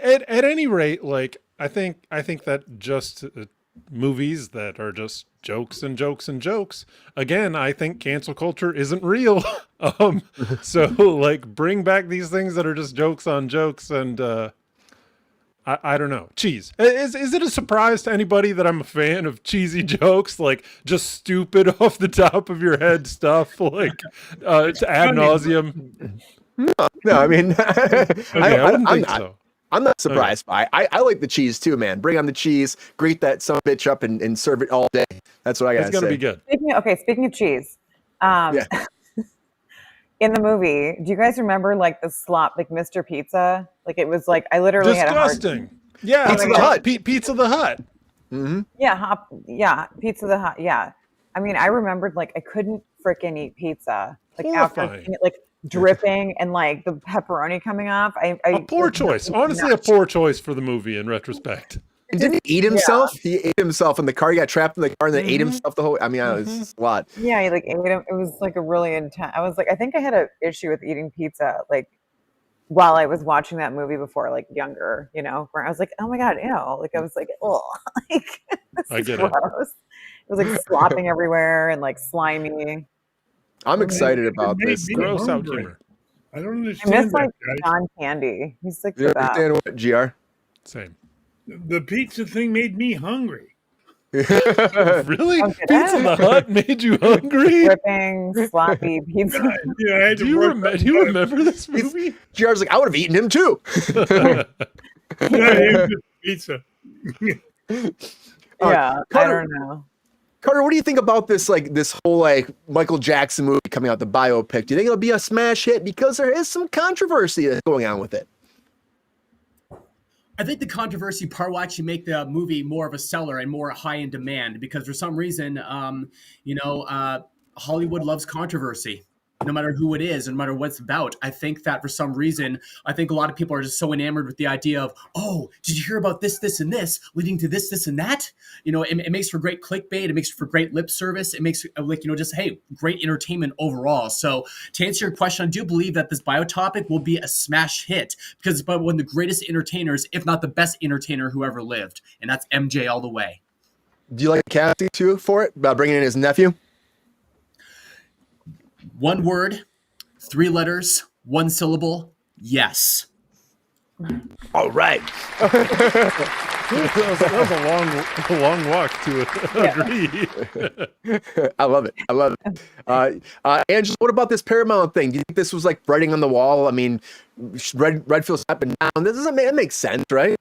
At any rate, like I think that just movies that are just jokes and jokes and jokes. Again, I think cancel culture isn't real. So like bring back these things that are just jokes on jokes, and I don't know. Cheese. Is it a surprise to anybody that I'm a fan of cheesy jokes, like just stupid off the top of your head stuff, like it's ad nauseum? No, I mean, I wouldn't think so. I'm not surprised by it. I like the cheese too, man. Bring on the cheese, grate that son of a bitch up, and serve it all day. That's what I gotta say. It's gonna be good. Speaking of cheese, in the movie, do you guys remember like the slop, like Mr. Pizza? Like it was like I literally disgusting. had a hard. Yeah, Pizza the Hut. Pizza the Hut. Mm-hmm. Yeah, Pizza the Hut. Yeah, I mean, I remembered like I couldn't freaking eat pizza like after seeing it, like dripping and like the pepperoni coming off. A poor choice. Honestly, a poor choice for the movie in retrospect. And didn't he eat himself? Yeah. He ate himself in the car. He got trapped in the car and then ate himself the whole. I mean, it was a lot. Yeah, he like ate him. It was like a really intense. I was like, I think I had an issue with eating pizza like while I was watching that movie before, like younger, where I was like, oh my god, ew. Like I was like, oh, like I get gross. It was like slopping everywhere and like slimy. I'm excited about this. Gross out humor. I don't understand. I miss like John Candy. He's like you understand what, GR? Same. The pizza thing made me hungry. Really? Pizza the Hut made you hungry? Dripping, sloppy pizza. Do you remember this movie? GR's like, I would have eaten him too. Pizza. Yeah, Carter, I don't know. Carter, what do you think about this whole Michael Jackson movie coming out, the biopic? Do you think it'll be a smash hit? Because there is some controversy that's going on with it. I think the controversy part will actually make the movie more of a seller and more high in demand, because for some reason, Hollywood loves controversy, no matter who it is, and no matter what it's about. I think that for some reason, I think a lot of people are just so enamored with the idea of, oh, did you hear about this, this, and this, leading to this, this, and that? It makes for great clickbait. It makes for great lip service. It makes hey, great entertainment overall. So to answer your question, I do believe that this biotopic will be a smash hit, because it's about one of the greatest entertainers, if not the best entertainer who ever lived. And that's MJ all the way. Do you like the casting too for it, about bringing in his nephew? One word, 3 letters, 1 syllable, yes. All right. that was a long walk to agree. I love it. Angela, what about this Paramount thing? Do you think this was like writing on the wall? I mean, Redfield's up and down. This doesn't make, it makes sense, right?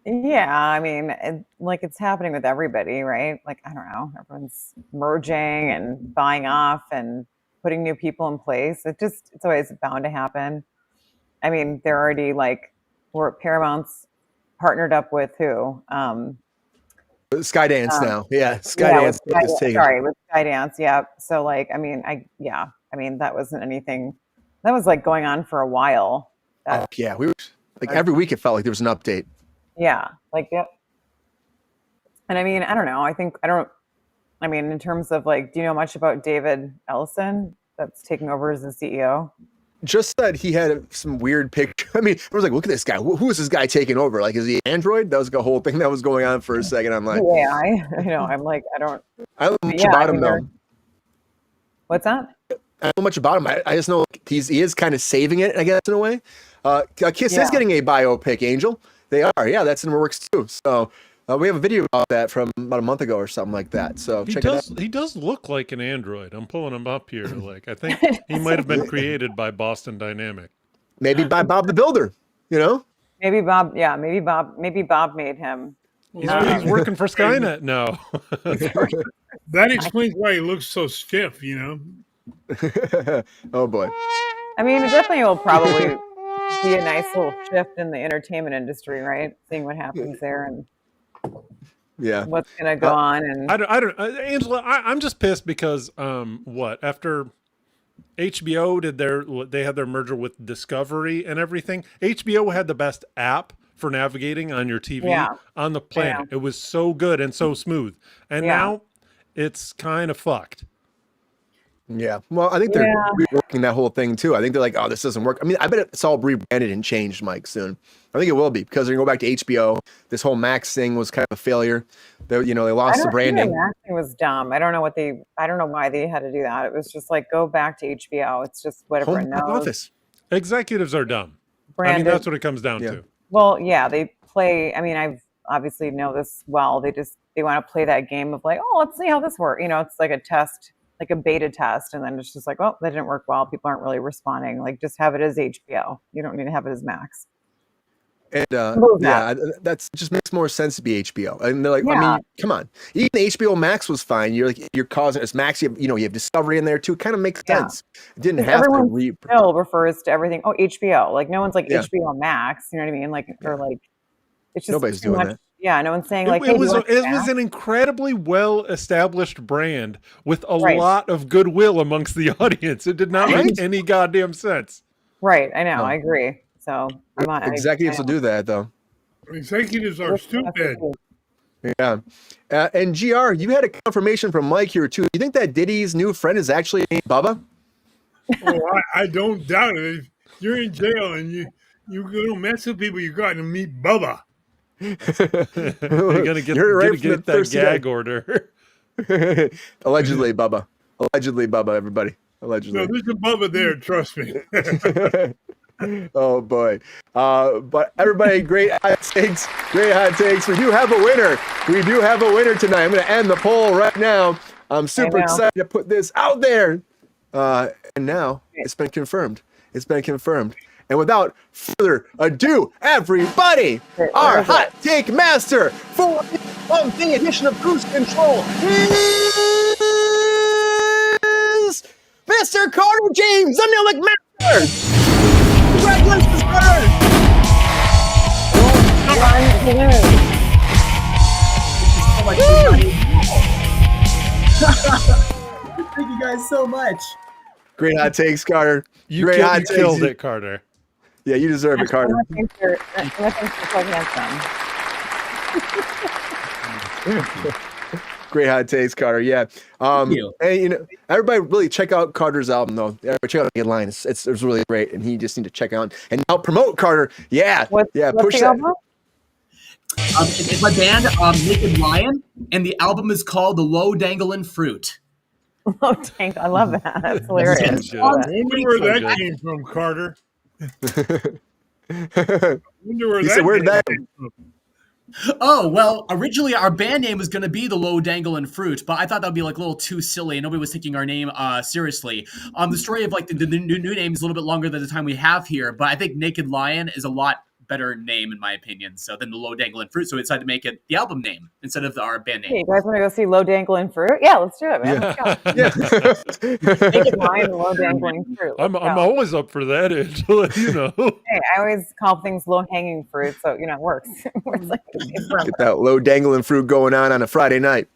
Yeah, I mean, it's happening with everybody, right? Like, I don't know, everyone's merging and buying off and putting new people in place. It's always bound to happen. I mean, they're already Paramount's partnered up with who? Skydance now. Yeah, Skydance. With Skydance. Yeah. So that wasn't anything that was like going on for a while. Yeah, we were like every week it felt like there was an update. Yeah, like yep. And I mean, I don't know. I mean, in terms of like, do you know much about David Ellison that's taking over as the CEO? Just that he had some weird picture. I mean, I was like, look at this guy. Who is this guy taking over? Like, is he Android? That was the whole thing that was going on for a second. I'm like, Yeah, I know. I'm like, I don't know much yeah, about I him mean, though. What's that? I don't know much about him. I just know he is kind of saving it, I guess, in a way. Kiss is getting a biopic, Angel. They are. Yeah, that's in the works too. So we have a video about that from about a month ago or something like that. So check it out. He does look like an android. I'm pulling him up here. Like I think he might have been created by Boston Dynamic. Maybe by Bob the Builder, you know? Maybe Bob. Yeah, maybe Bob made him. He's working for Skynet now. That explains why he looks so stiff, you know? Oh boy. I mean, it definitely will probably be a nice little shift in the entertainment industry, right? Seeing what happens there and Yeah. what's going to go on. And I don't, Angela. I'm just pissed because after HBO they had their merger with Discovery and everything. HBO had the best app for navigating on your TV on the planet. It was so good and so smooth, and now it's kind of fucked. Yeah. Well, I think they're reworking that whole thing too. I think they're like, oh, this doesn't work. I mean, I bet it's all rebranded and changed, Mike, soon. I think it will be because they're going to go back to HBO. This whole Max thing was kind of a failure. They lost the branding. Max thing was dumb. I don't know why they had to do that. It was just like, go back to HBO. It's just whatever it knows. Office. Executives are dumb. Branded. I mean, that's what it comes down to. Well, yeah, they play. I mean, I've obviously know this well. They want to play that game of like, oh, let's see how this works. You know, it's like a test, like a beta test, and then it's just like, well, that didn't work well. People aren't really responding. Like, just have it as HBO. You don't need to have it as Max. And that just makes more sense to be HBO. And they're like, I mean, come on. Even HBO Max was fine. You're causing it's Max. You have Discovery in there too. It kind of makes sense. It didn't have to still refers to everything. Oh, HBO. Like no one's like HBO Max. You know what I mean? Like or like it's just nobody's doing that. Yeah, no one's saying like it was an incredibly well established brand with a lot of goodwill amongst the audience. It did not make any goddamn sense. Right. I know. I agree. So executives will do that though. Executives are stupid. Yeah. And GR, you had a confirmation from Mike here too. You think that Diddy's new friend is actually named Bubba? Oh, I don't doubt it. If you're in jail and you don't mess with people, you're going to meet Bubba. You're gonna get that gag order. Allegedly, Bubba. Everybody. Allegedly. No, there's a Bubba there. Trust me. Oh boy. But everybody, great hot takes. We do have a winner tonight. I'm going to end the poll right now. I'm super excited to put this out there. And now it's been confirmed. And without further ado, everybody, our hot take master for the edition of Kruse Control is Mr. Carter James, the Music Master. Congratulations, Carter. Thank you guys so much. Great hot takes, Carter. You killed it, Carter. Yeah, you deserve it, Carter. Thanks for so handsome. Great hot takes, Carter. Yeah. Thank you. And everybody really check out Carter's album though. Everybody check out the line. It's really great, and he just need to check out and help promote Carter. Yeah. What's push the that. album? It's my band, Naked Lion, and the album is called The Low Dangling Fruit. Oh, dang. I love that. That's hilarious. I wonder where that came from, Carter. Where did that come from? Oh, well, originally our band name was going to be The Low Dangling Fruit, but I thought that would be like a little too silly. Nobody was taking our name seriously. The story of like the new name is a little bit longer than the time we have here, but I think Naked Lion is a lot better name in my opinion. So then The Low Dangling Fruit, so we decided to make it the album name instead of our band name. Hey, you guys want to go see Low Dangling Fruit? Yeah, let's do it, man. Let's go. Naked Lion, Low Dangling Fruit. I'm always up for that, Angela. Hey, I always call things low hanging fruit, so it works. It's like, Get that low dangling fruit going on a Friday night.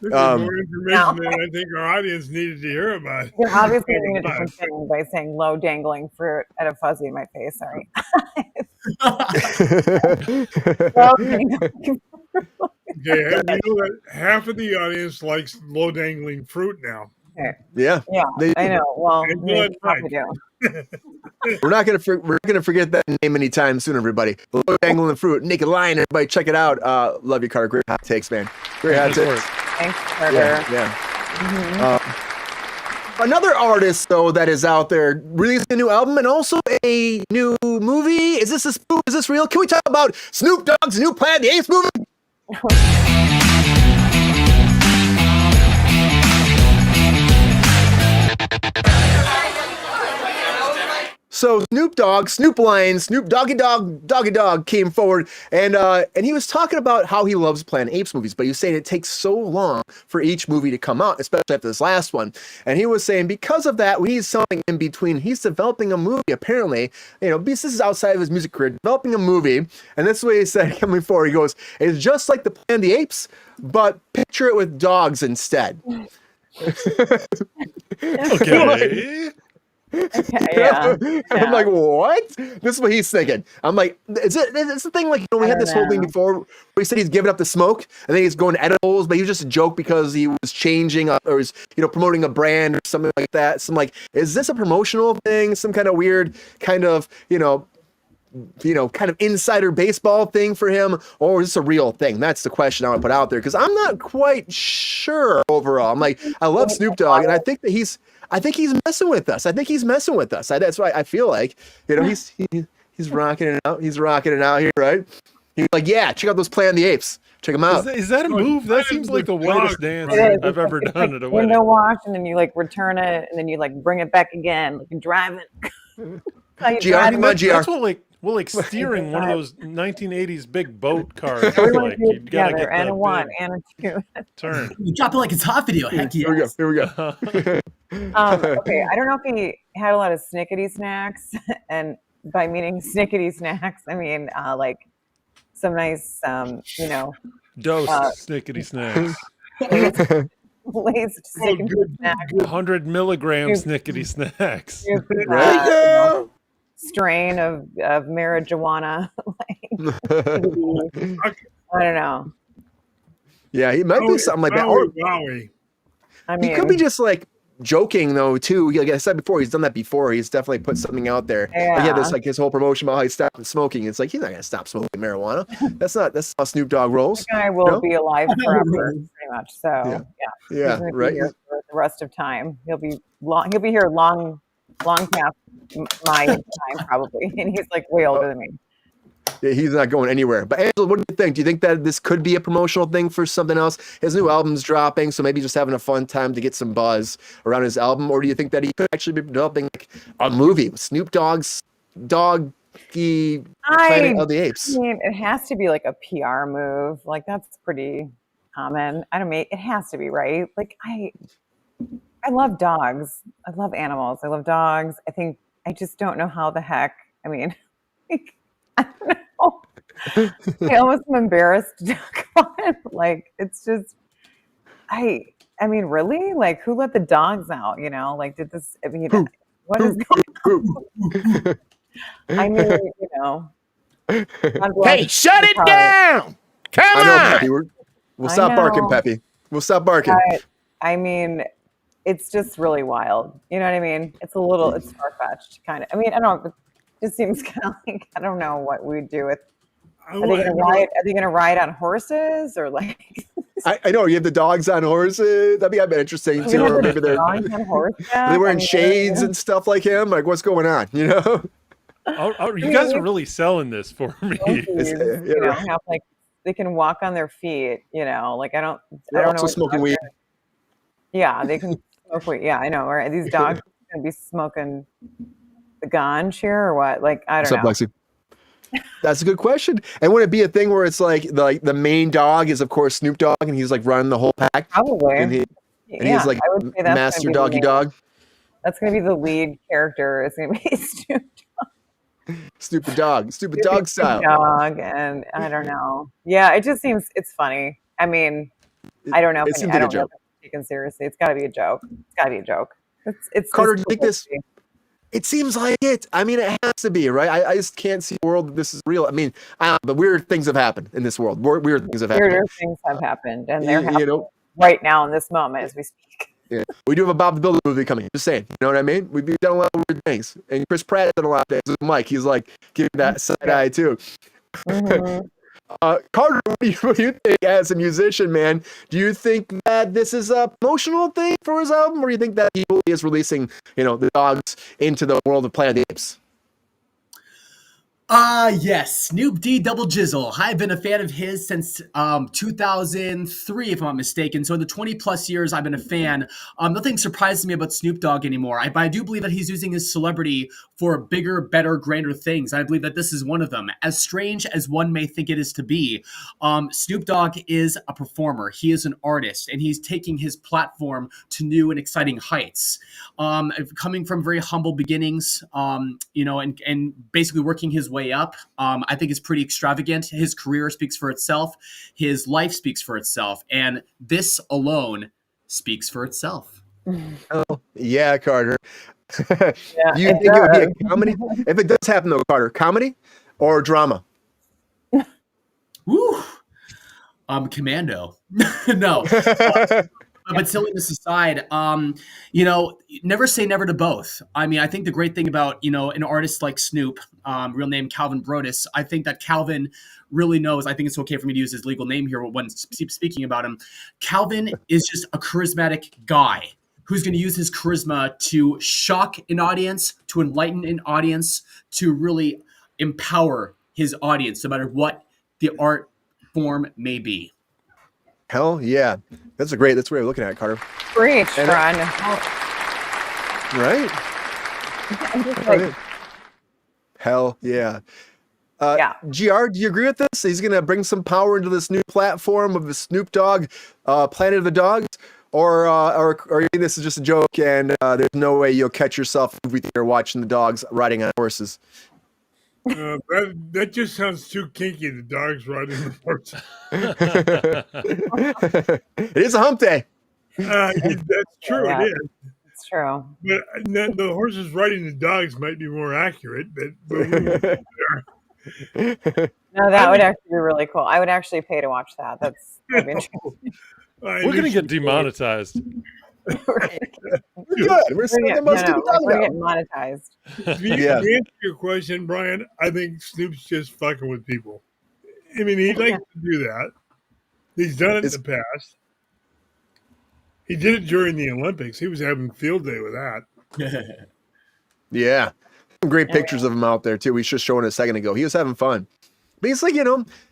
This is more information than I think our audience needed to hear about. You're obviously doing a different thing by saying low dangling fruit at a fuzzy in my face. Sorry. Low dangling Okay, you know that half of the audience likes low dangling fruit now. fruit. Yeah, Yeah, I know. Well, And maybe Blood probably Mike. do. we're not gonna forget that name anytime soon, everybody. Low Dangling Fruit, Naked Lion. Everybody, check it out. Love you, Carter. Great hot takes, man. Great hot Nice takes. work. Thanks, Carter. Yeah. Another artist though that is out there releasing a new album and also a new movie. Is this a spoof? Is this real? Can we talk about Snoop Dogg's new Planet of the Apes movie? So Snoop Dogg, Snoop Lion, Snoop Doggy Dog came forward and he was talking about how he loves Planet Apes movies, but he was saying it takes so long for each movie to come out, especially after this last one. And he was saying because of that, when he's something in between, he's developing a movie apparently, this is outside of his music career, developing a movie. And this is what he said coming forward. He goes, it's just like the Planet of the Apes, but picture it with dogs instead. Okay. Okay, yeah. I'm like, what? This is what he's thinking. I'm like, it's the thing. Like, we had this whole thing before where he said he's giving up the smoke and then he's going to edibles, but he was just a joke because he was changing or was, promoting a brand or something like that. So I'm like, is this a promotional thing? Some kind of weird kind of, kind of insider baseball thing for him, or is this a real thing? That's the question I want to put out there because I'm not quite sure overall. I'm like, I love Snoop Dogg, and I think he's messing with us. That's why I feel like, he's rocking it out. He's rocking it out here, right? He's like, yeah, check out those Planet of the Apes. Check them out. Is that a move? That seems like the whitest dance I've ever done at a wedding. Window wash, and then you return it, and then you bring it back again, you drive it. That's what steering one of those 1980s big boat cars. You gotta get and that a one big and a two. turn. You drop it like it's hot video. Heck yes. Here we go. Okay, I don't know if he had a lot of snickety snacks, and by meaning snickety snacks, I mean like some nice, Dose snickety snacks. laced snickety snacks. 100 milligram snickety snacks. Strain of marijuana. I don't know. Yeah, he might be something like that. Or, I mean, he could be just like joking though too. Like I said before, he's done that before. He's definitely put something out there. Yeah. Like, this his whole promotion about how he stopped smoking. It's like he's not gonna stop smoking marijuana. That's how Snoop Dogg rolls. the guy will be alive forever, pretty much. So Yeah, he's gonna right. be here for the rest of time. He'll be here long past my time probably, and he's like way older than me. Yeah, he's not going anywhere. But Angela, what do you think? Do you think that this could be a promotional thing for something else? His new album's dropping, so maybe just having a fun time to get some buzz around his album, or do you think that he could actually be developing like a movie with Snoop Dogg's Doggy Planet of the Apes? I mean, it has to be like a PR move. Like that's pretty common. It has to be, right? Like I love dogs. I love animals. I love dogs. I just don't know how the heck. I mean, I don't know. I almost am embarrassed to talk about it. Like it's just, I mean, really? Like who let the dogs out? Did this? I mean, what is going on? I mean, Hey, shut it down! Come I know, on! Peppy. We'll stop barking, Peppy. We'll stop barking. I mean, it's just really wild. You know what I mean? It's far-fetched, kind of. I mean, I don't know. It just seems kind of like, I don't know what we'd do with. Are they going to ride on horses or like? I know you have the dogs on horses. That'd be interesting too. Or maybe they're wearing shades and stuff like him. Like, what's going on? You guys are really selling this for me. Have like they can walk on their feet. Like I don't They're know. Also smoking weed. Yeah, they can smoke weed. Yeah, I know. Are these dogs going to be smoking the ganj here or what? Like I don't know. What's up, Lexi? That's a good question. And would it be a thing where it's like the main dog is of course Snoop Dogg and he's like running the whole pack? Probably. And he's like master doggy dog. That's going to be the lead character. It's going to be Snoop Dogg. Stupid dog style. Dog, and I don't know. Yeah, it just seems it's funny. I mean, I don't know. It seems like a joke. If it's taken seriously. It's got to be a joke. It's got to be a joke. It's Carter, do you think publicity. this? It seems like it. I mean, it has to be, right? I just can't see a world that this is real. I mean, but weird things have happened in this world. Weird things have happened. Weirder things have happened, and they're You happening know? right now in this moment as we speak. Yeah. We do have a Bob the Builder movie coming. Just saying. You know what I mean? We've done a lot of weird things. And Chris Pratt done a lot of things with Mike. He's like giving that side eye too. Mhm. Carter, what do you think as a musician, man? Do you think that this is a promotional thing for his album, or do you think that he really is releasing, the dogs into the world of Planet of the Apes? Yes, Snoop D Double Jizzle. I've been a fan of his since 2003, if I'm not mistaken. So in the 20 plus years I've been a fan, nothing surprises me about Snoop Dogg anymore. But I do believe that he's using his celebrity for bigger, better, grander things. I believe that this is one of them. As strange as one may think it is to be, Snoop Dogg is a performer. He is an artist, and he's taking his platform to new and exciting heights. Coming from very humble beginnings, and basically working his way up. I think it's pretty extravagant. His career speaks for itself. His life speaks for itself. And this alone speaks for itself. Oh, yeah, Carter. Yeah, Do you think it would be a comedy? If it does happen, though, Carter, comedy or drama? Woo! Commando. No. But silliness aside, never say never to both. I mean, I think the great thing about, an artist like Snoop, real name Calvin Brodus, I think that Calvin really knows, I think it's okay for me to use his legal name here when speaking about him. Calvin is just a charismatic guy who's going to use his charisma to shock an audience, to enlighten an audience, to really empower his audience, no matter what the art form may be. Hell yeah. That's a great way of looking at it, Carter. Preach, And- Ron. Right? I'm just like, Hell yeah. yeah. GR, do you agree with this? He's going to bring some power into this new platform of the Snoop Dogg, Planet of the Dogs? Or you think this is just a joke and there's no way you'll catch yourself in the movie theater watching the dogs riding on horses? That just sounds too kinky. The dogs riding the horse. It is a hump day. That's true. Yeah. It is. It's true. But the horses riding the dogs might be more accurate. But No, that would actually be really cool. I would actually pay to watch that. That'd be interesting. We're gonna get demonetized. Right. Good. We're talking about Snoop Dogg We're now. getting monetized. Yeah. To answer your question, Brian, I think Snoop's just fucking with people. I mean, he likes to do that. He's done it in the past. He did it during the Olympics. He was having field day with that. Yeah. Some great pictures of him out there, too. We was just showing a second ago. He was having fun. But he's like,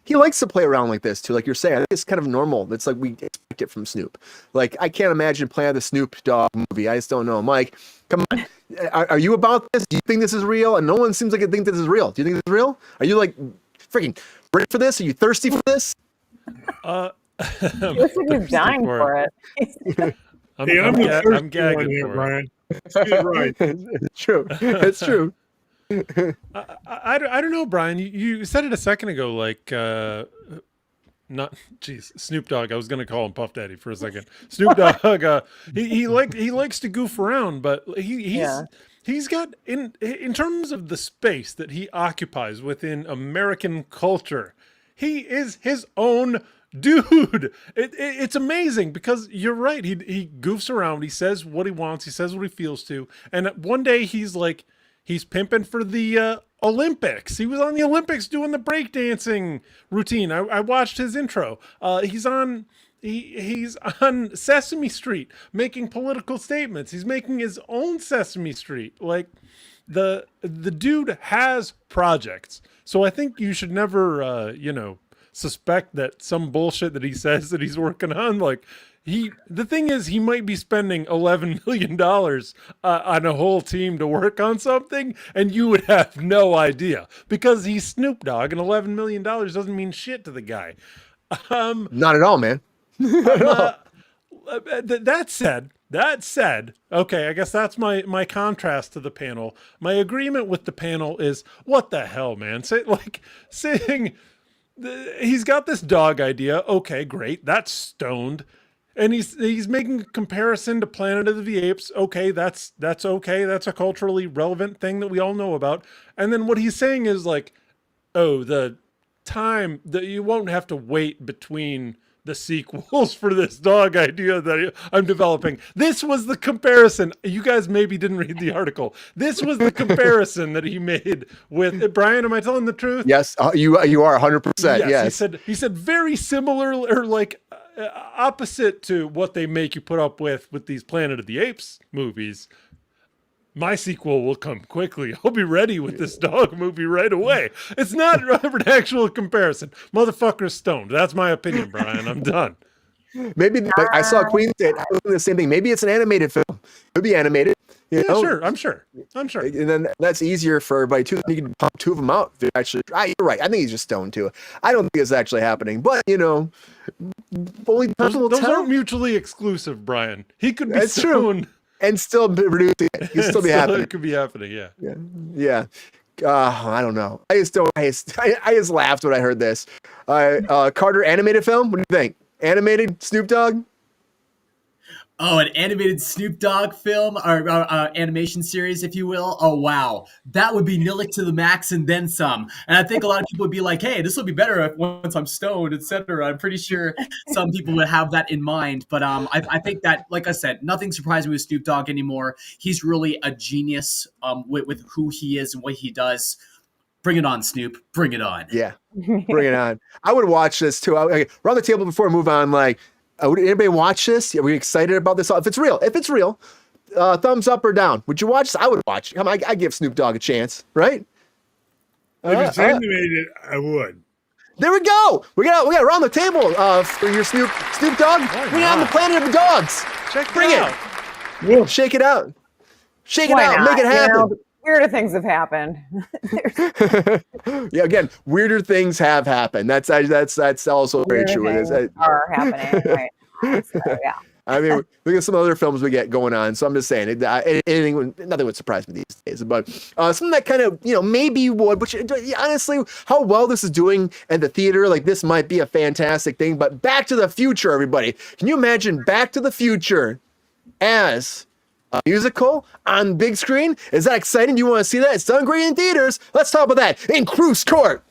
he likes to play around like this, too. Like you're saying, I think it's kind of normal. It's like we expect it from Snoop. Like, I can't imagine playing the Snoop Dogg movie. I just don't know. Mike, come on. Are you about this? Do you think this is real? And no one seems like they think this is real. Do you think this is real? Are you like freaking ready for this? Are you thirsty for this? Looks like he's dying for it. I'm the gagging one here, for it. Brian. He's right. It's true. It's true. I don't know, Brian. You said it a second ago, like Snoop Dogg. I was gonna call him Puff Daddy for a second. Snoop Dogg. He likes to goof around, but he's got in terms of the space that he occupies within American culture, he is his own dude. It's amazing because you're right. He goofs around. He says what he wants. He says what he feels to. And one day he's pimping for the Olympics. He was on the Olympics doing the breakdancing routine. I watched his intro. He's on Sesame Street making political statements. He's making his own Sesame Street. Like the dude has projects. So I think you should never suspect that some bullshit that he says that he's working on, like the thing is he might be spending $11 million on a whole team to work on something, and you would have no idea because he's Snoop Dogg, and $11 million doesn't mean shit to the guy. Not at all, man. That said, okay, I guess that's my contrast to the panel. My agreement with the panel is, what the hell, man? Saying he's got this dog idea. Okay, great. That's stoned. And he's making a comparison to Planet of the Apes. Okay, that's okay. That's a culturally relevant thing that we all know about. And then what he's saying is like, oh, the time that you won't have to wait between the sequels for this dog idea that I'm developing. This was the comparison. You guys maybe didn't read the article. This was the comparison that he made with Brian. Am I telling the truth? Yes, you are 100%. Yes. He said very similar or like opposite to what they make you put up with these Planet of the Apes movies. My sequel will come quickly. I'll be ready with this dog movie right away. It's not an actual comparison. Motherfucker's stoned. That's my opinion, Brian. I'm done. Maybe I saw Queen say the same thing. Maybe it's an animated film. It would be animated. You know? Sure. I'm sure. And then that's easiir for everybody too. You can pump two of them out. Actually, you're right. I think he's just stoned too. I don't think it's actually happening. But only time will those tell. aren't mutually exclusive, Brian. He could be That's stoned. true. And still producing it. He'll still be happening. It could be happening. Yeah. I don't know. I just laughed when I heard this. Carter, animated film. What do you think? Animated Snoop Dogg? Oh, an animated Snoop Dogg film or animation series, if you will. Oh, wow. That would be Nillick to the max and then some. And I think a lot of people would be like, hey, this will be better once I'm stoned, etc. I'm pretty sure some people would have that in mind. But I think that, like I said, nothing surprising with Snoop Dogg anymore. He's really a genius with who he is and what he does. Bring it on, Snoop. Bring it on. Yeah, bring it on. I would watch this too. Around the table before we move on, like, would anybody watch this? Are we excited about this? If it's real, thumbs up or down. Would you watch this? I would watch. Come on, I give Snoop Dogg a chance, right? If it's animated, I would. There we go. We got around the table for your Snoop Dogg. Bring on the planet of the dogs. Bring it. Yeah. Shake it out. Shake it Why out. not? Make it happen. Weirder things have happened. Yeah, again, weirder things have happened. That's also very Weirder true. things are happening right now. So, yeah. I mean, look at some other films we get going on. So I'm just saying, nothing would surprise me these days. But something that kind of, maybe would, which honestly, how well this is doing at the theater, like this might be a fantastic thing. But Back to the Future, everybody. Can you imagine Back to the Future as a musical on big screen? Is that exciting? Do you want to see that? It's done great in theaters. Let's talk about that in Kruse Court.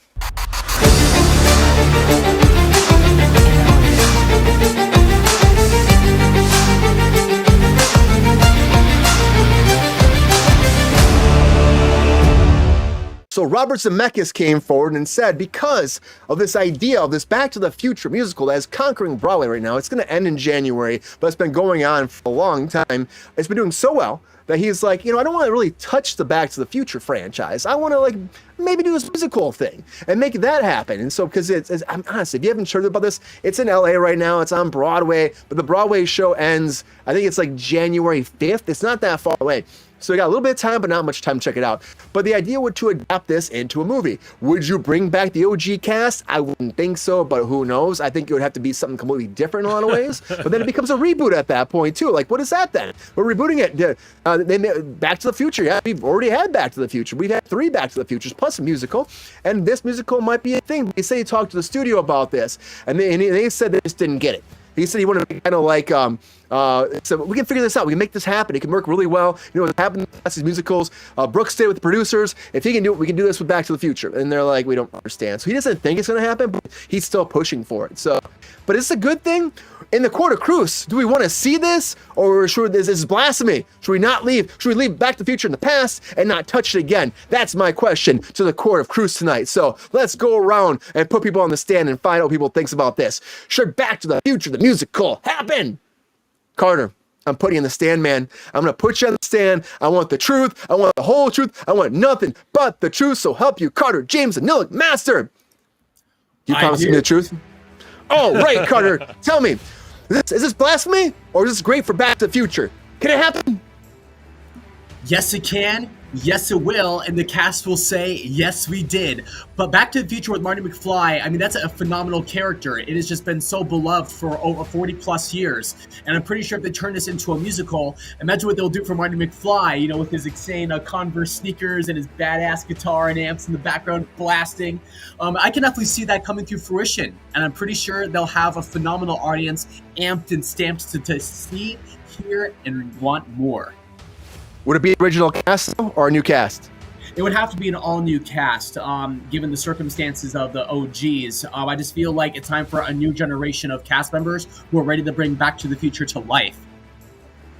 So Robert Zemeckis came forward and said, because of this idea of this Back to the Future musical that is conquering Broadway right now, it's going to end in January, but it's been going on for a long time. It's been doing so well that he's like, I don't want to really touch the Back to the Future franchise. I want to maybe do this musical thing and make that happen. And so, because I'm honest, if you haven't heard about this, it's in LA right now. It's on Broadway, but the Broadway show ends, I think it's like January 5th. It's not that far away. So we got a little bit of time, but not much time to check it out. But the idea would to adapt this into a movie. Would you bring back the OG cast? I wouldn't think so, but who knows? I think it would have to be something completely different in a lot of ways. But then it becomes a reboot at that point too. Like, what is that then? We're rebooting it. Back to the Future. Yeah, we've already had Back to the Future. We've had 3 Back to the Futures plus a musical, and this musical might be a thing. They say he talked to the studio about this, and they said they just didn't get it. He said he wanted to be kind of like, so we can figure this out. We can make this happen. It can work really well. What happened in these musicals. Brooks stayed with the producers. If he can do it, we can do this with Back to the Future. And they're like, we don't understand. So he doesn't think it's going to happen, but he's still pushing for it. So, but it's a good thing. In the court of Kruse, do we want to see this, or should this is blasphemy? Should we not leave? Should we leave Back to the Future in the past and not touch it again? That's my question to the court of Kruse tonight. So let's go around and put people on the stand and find out what people think about this. Should Back to the Future, the musical, happen? Carter, I'm putting you in the stand, man. I'm going to put you on the stand. I want the truth. I want the whole truth. I want nothing but the truth. So help you, Carter, James, and Nillick, Master. You promise me the truth? Oh, right, Carter. Tell me, is this blasphemy, or is this great for Back to the Future? Can it happen? Yes, it can. Yes, it will, and the cast will say, yes, we did. But Back to the Future with Marty McFly, I mean, that's a phenomenal character. It has just been so beloved for over 40 plus years. And I'm pretty sure if they turn this into a musical, imagine what they'll do for Marty McFly, you know, with his insane Converse sneakers and his badass guitar and amps in the background blasting. I can definitely see that coming to fruition. And I'm pretty sure they'll have a phenomenal audience amped and stamped to see, hear, and want more. Would it be original cast or a new cast? It would have to be an all-new cast, given the circumstances of the OGs. I just feel like it's time for a new generation of cast members who are ready to bring Back to the Future to life.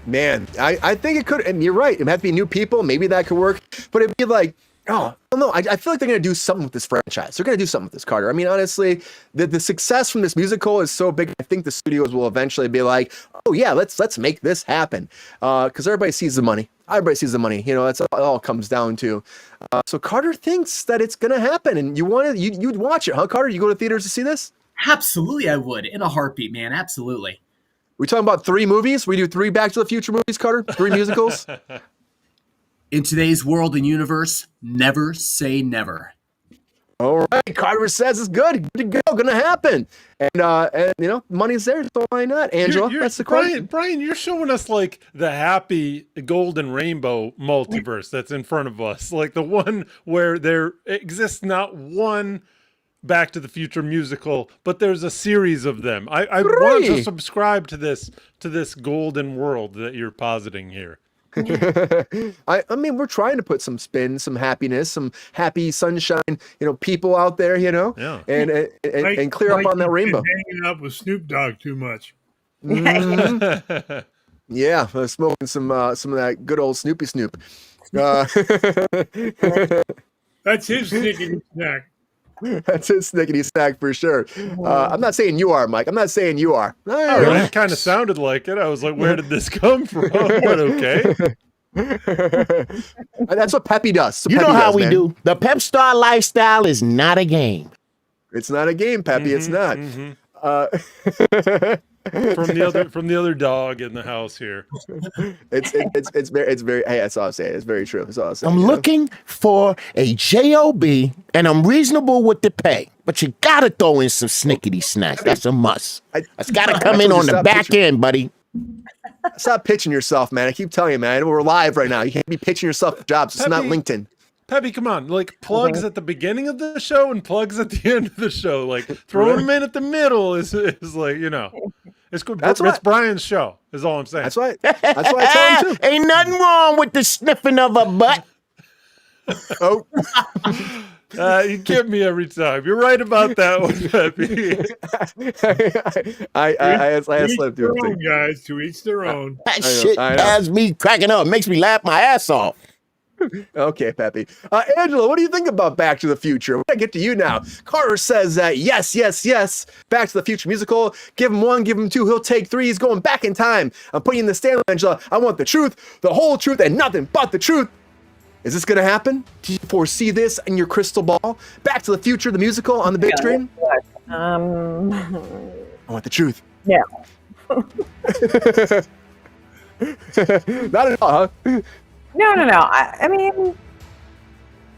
Man, I think it could, and you're right. It would have to be new people. Maybe that could work. But it'd be like, oh, I don't know. I feel like they're going to do something with this franchise. They're going to do something with this, Carter. I mean, honestly, the success from this musical is so big. I think the studios will eventually be like, oh, yeah, let's make this happen. Because everybody sees the money. Everybody sees the money. You know, that's all it all comes down to. So Carter thinks that it's going to happen. And you'd watch it, huh, Carter? You go to theaters to see this? Absolutely, I would. In a heartbeat, man. Absolutely. We talking about 3 movies? We do 3 Back to the Future movies, Carter? 3 musicals? In today's world and universe, never say never. All right, Carter says it's good to go, gonna happen, and you know, money's there, so why not, Angela? That's the question. Brian, you're showing us like the happy golden rainbow multiverse that's in front of us, like the one where there exists not one Back to the Future musical, but there's a series of them. I want to subscribe to this golden world that you're positing here. I mean, we're trying to put some spin, some happiness, some happy sunshine, you know, people out there, you know, and clear up on that rainbow. Hanging up with Snoop Dogg too much. Mm-hmm. Yeah, smoking some of that good old Snoopy Snoop. That's his snickety snack. That's his snickety snack for sure. I'm not saying you are, Mike. I'm not saying you are. It kind of sounded like it. I was like, where did this come from? But okay. That's what Peppy does. So You Peppy know how does, we man. do. The Pep Star lifestyle is not a game. It's not a game, Peppy. It's not. From the other dog in the house here. It's very. Hey, that's all I'm saying. It's very true. That's all I'm saying. I'm looking for a job, and I'm reasonable with the pay. But you gotta throw in some snickety snacks. That's a must. That's gotta come in on the back end, buddy. Stop pitching yourself, man. I keep telling you, man. We're live right now. You can't be pitching yourself for jobs. It's not LinkedIn. Peppy, come on. Like, plugs at the beginning of the show and plugs at the end of the show. Like, throwing them in at the middle is like, you know. It's good. It's Brian's show, is all I'm saying. That's why I tell him too. Ain't nothing wrong with the sniffing of a butt. Oh. You get me every time. You're right about that one, Peppy. I slipped through it. Guys, to each their own. That shit has me cracking up. Makes me laugh my ass off. Okay, Peppy. Angela, what do you think about Back to the Future? We're gonna get to you now. Carter says that yes. Back to the Future musical. Give him 1, give him 2. He'll take 3. He's going back in time. I'm putting you in the stand, Angela. I want the truth, the whole truth, and nothing but the truth. Is this gonna happen? Do you foresee this in your crystal ball? Back to the Future, the musical on the big screen? I want the truth. Yeah. Not at all, huh? No. I mean,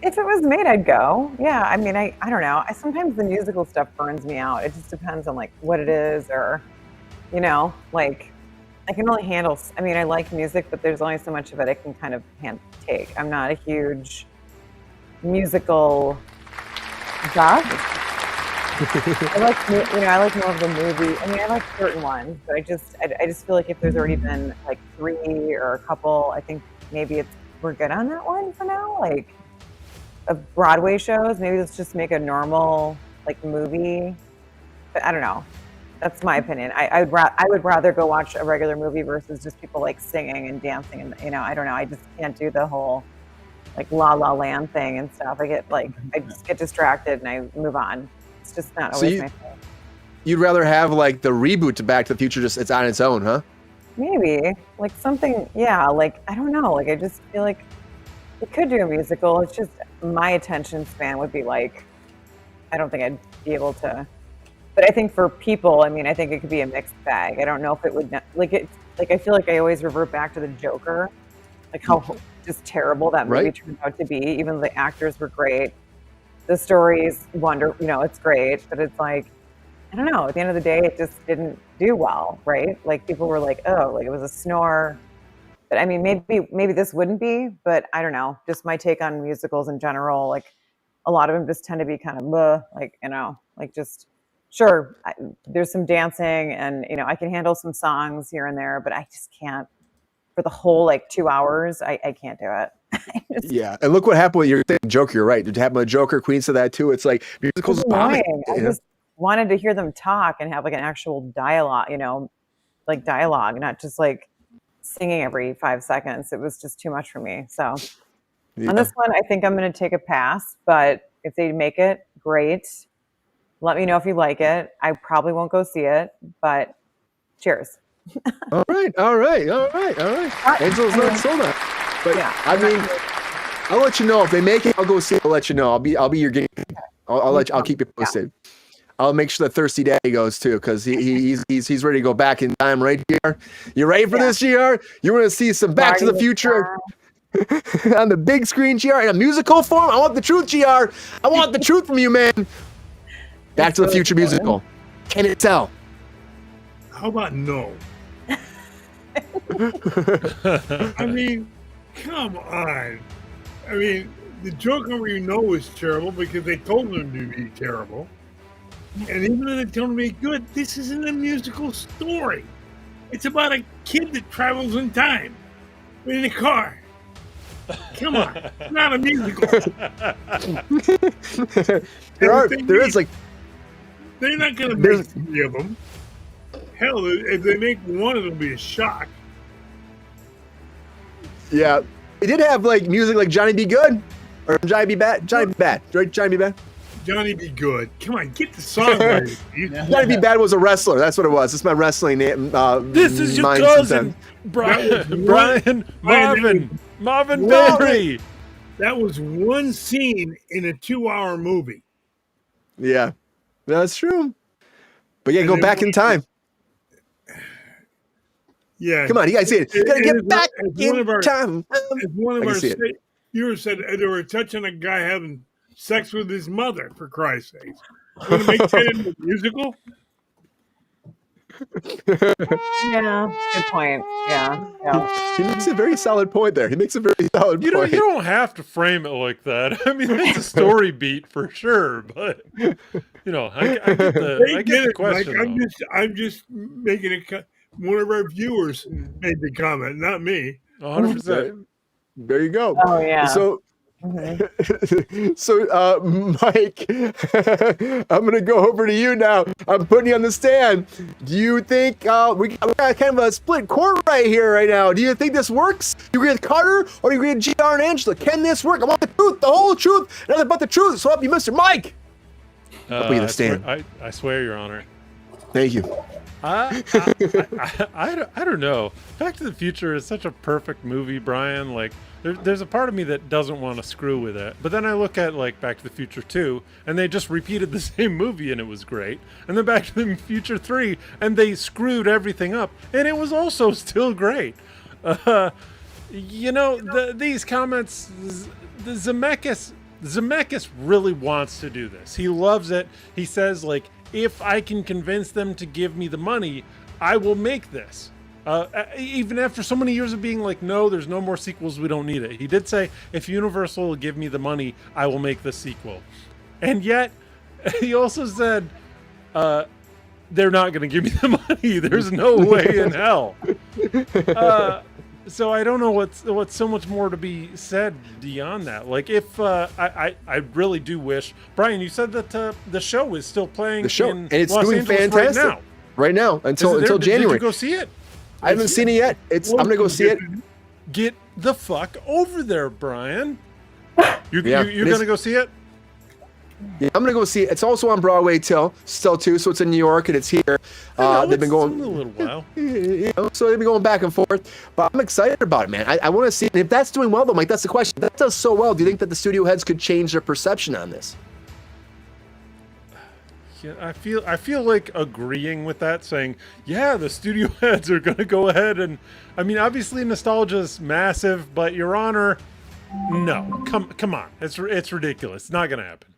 if it was made, I'd go. Yeah. I mean, I don't know. Sometimes the musical stuff burns me out. It just depends on like what it is, or, you know, like I can only handle. I mean, I like music, but there's only so much of it I can kind of take. I'm not a huge musical buff. I like more of the movie. I mean, I like certain ones, but I just feel like if there's already been like 3 or a couple, I think maybe we're good on that one for now. Like of Broadway shows, maybe let's just make a normal like movie. But I don't know. That's my opinion. I would rather go watch a regular movie versus just people like singing and dancing, and you know, I don't know. I just can't do the whole like La La Land thing and stuff. I just get distracted and I move on. It's just not always my thing. You'd rather have like the reboot to Back to the Future, just it's on its own, huh? Maybe like something, yeah. Like I don't know. Like I just feel like it could do a musical. It's just my attention span would be like, I don't think I'd be able to. But I think for people, I mean, I think it could be a mixed bag. I don't know if it would like it. Like I feel like I always revert back to the Joker like how just terrible that movie Right. turned out to be. Even the actors were great. The story's wonderful, it's great, but it's like, I don't know, at the end of the day, it just didn't do well, right? Like people were like, oh, like it was a snore. But I mean, maybe this wouldn't be, but I don't know. Just my take on musicals in general, like a lot of them just tend to be kind of like, like just sure, there's some dancing and, I can handle some songs here and there, but I just can't for the whole like 2 hours. I can't do it. Yeah, and look what happened with your Joker. You're right. It happened with Joker. Queen said that too. It's like musicals bombing. I just wanted to hear them talk and have like an actual dialogue, like dialogue, not just like singing every 5 seconds. It was just too much for me. So on this one, I think I'm going to take a pass, but if they make it, great. Let me know if you like it. I probably won't go see it, but cheers. All right. Angel's not sold out. But Yeah. I mean, I'll let you know if they make it. I'll go see it. I'll let you know. I'll be your guinea pig. I'll keep you posted. I'll make sure that Thirsty Daddy goes too, because he's ready to go back in time, right, GR? You ready for this, GR? You want to see some Back to the Future on the big screen, GR, in a musical form? I want the truth, GR. I want the truth from you, man. Back to the Future musical. Can it tell? How about no? I mean, come on. I mean, the Joker we know is terrible because they told him to be terrible. And even though they told him to be good, this isn't a musical story. It's about a kid that travels in time in a car. Come on, it's not a musical. There is like, they're not going to make 3 of them. Hell, if they make one, it'll be a shock. yeah, it did have like music like Johnny Be Good or Johnny Be Bad, right? Johnny Be Bad. Johnny Be Good. Come on, get the song right. Johnny Be Bad was a wrestler. That's what it was. It's my wrestling name. This is your cousin, Brian Marvin Berry. That was one scene in a 2-hour movie. Yeah, that's true. But yeah, go back in time. Yeah. Come on, you guys see it. You gotta get back in time. As one of I our can see it. viewers said, they were touching a guy having sex with his mother, for Christ's sake. You're going to make that into a musical? Yeah, good point. Yeah. He makes a very solid point there. He makes a very solid You point. don't have to frame it like that. I mean, it's a story beat for sure, but I get the question. Mike, I'm just making it. One of our viewers made the comment, not me. 100%. There you go. Oh yeah. So, Mike, I'm gonna go over to you now. I'm putting you on the stand. Do you think we got kind of a split court right now? Do you think this works? You agree with Carter or you agree with GR and Angela? Can this work? I want the truth, the whole truth, nothing but the truth. So help you, Mr. Mike. I'll put you on the stand. I swear, Your Honor. Thank you. I don't know. Back to the Future is such a perfect movie, Brian. Like, there's a part of me that doesn't want to screw with it. But then I look at, like, Back to the Future 2, and they just repeated the same movie, and it was great. And then Back to the Future 3, and they screwed everything up, and it was also still great. These comments, the Zemeckis really wants to do this. He loves it. He says, like, if I can convince them to give me the money, I will make this. Even after so many years of being like, no, there's no more sequels, we don't need it. He did say, if Universal will give me the money, I will make the sequel. And yet, he also said, they're not going to give me the money. There's no way in hell. So I don't know what's so much more to be said beyond that. Like, if I really do wish, Brian, you said that the show is still playing. The show, and it's Los doing Angeles fantastic right now until January. Did you go see it? I haven't seen it yet. I'm gonna go see it. Get the fuck over there, Brian. You're gonna go see it? Yeah, I'm gonna go see it. It's also on Broadway still too, so it's in New York and it's here. They've been going a little while, so they've been going back and forth. But I'm excited about it, man. I want to see it. And if that's doing well, though, Mike, that's the question. If that does so well, do you think that the studio heads could change their perception on this? Yeah, I feel like agreeing with that, saying, yeah, the studio heads are going to go ahead and, I mean, obviously nostalgia is massive, but Your Honor, no, come on, it's ridiculous. It's not going to happen.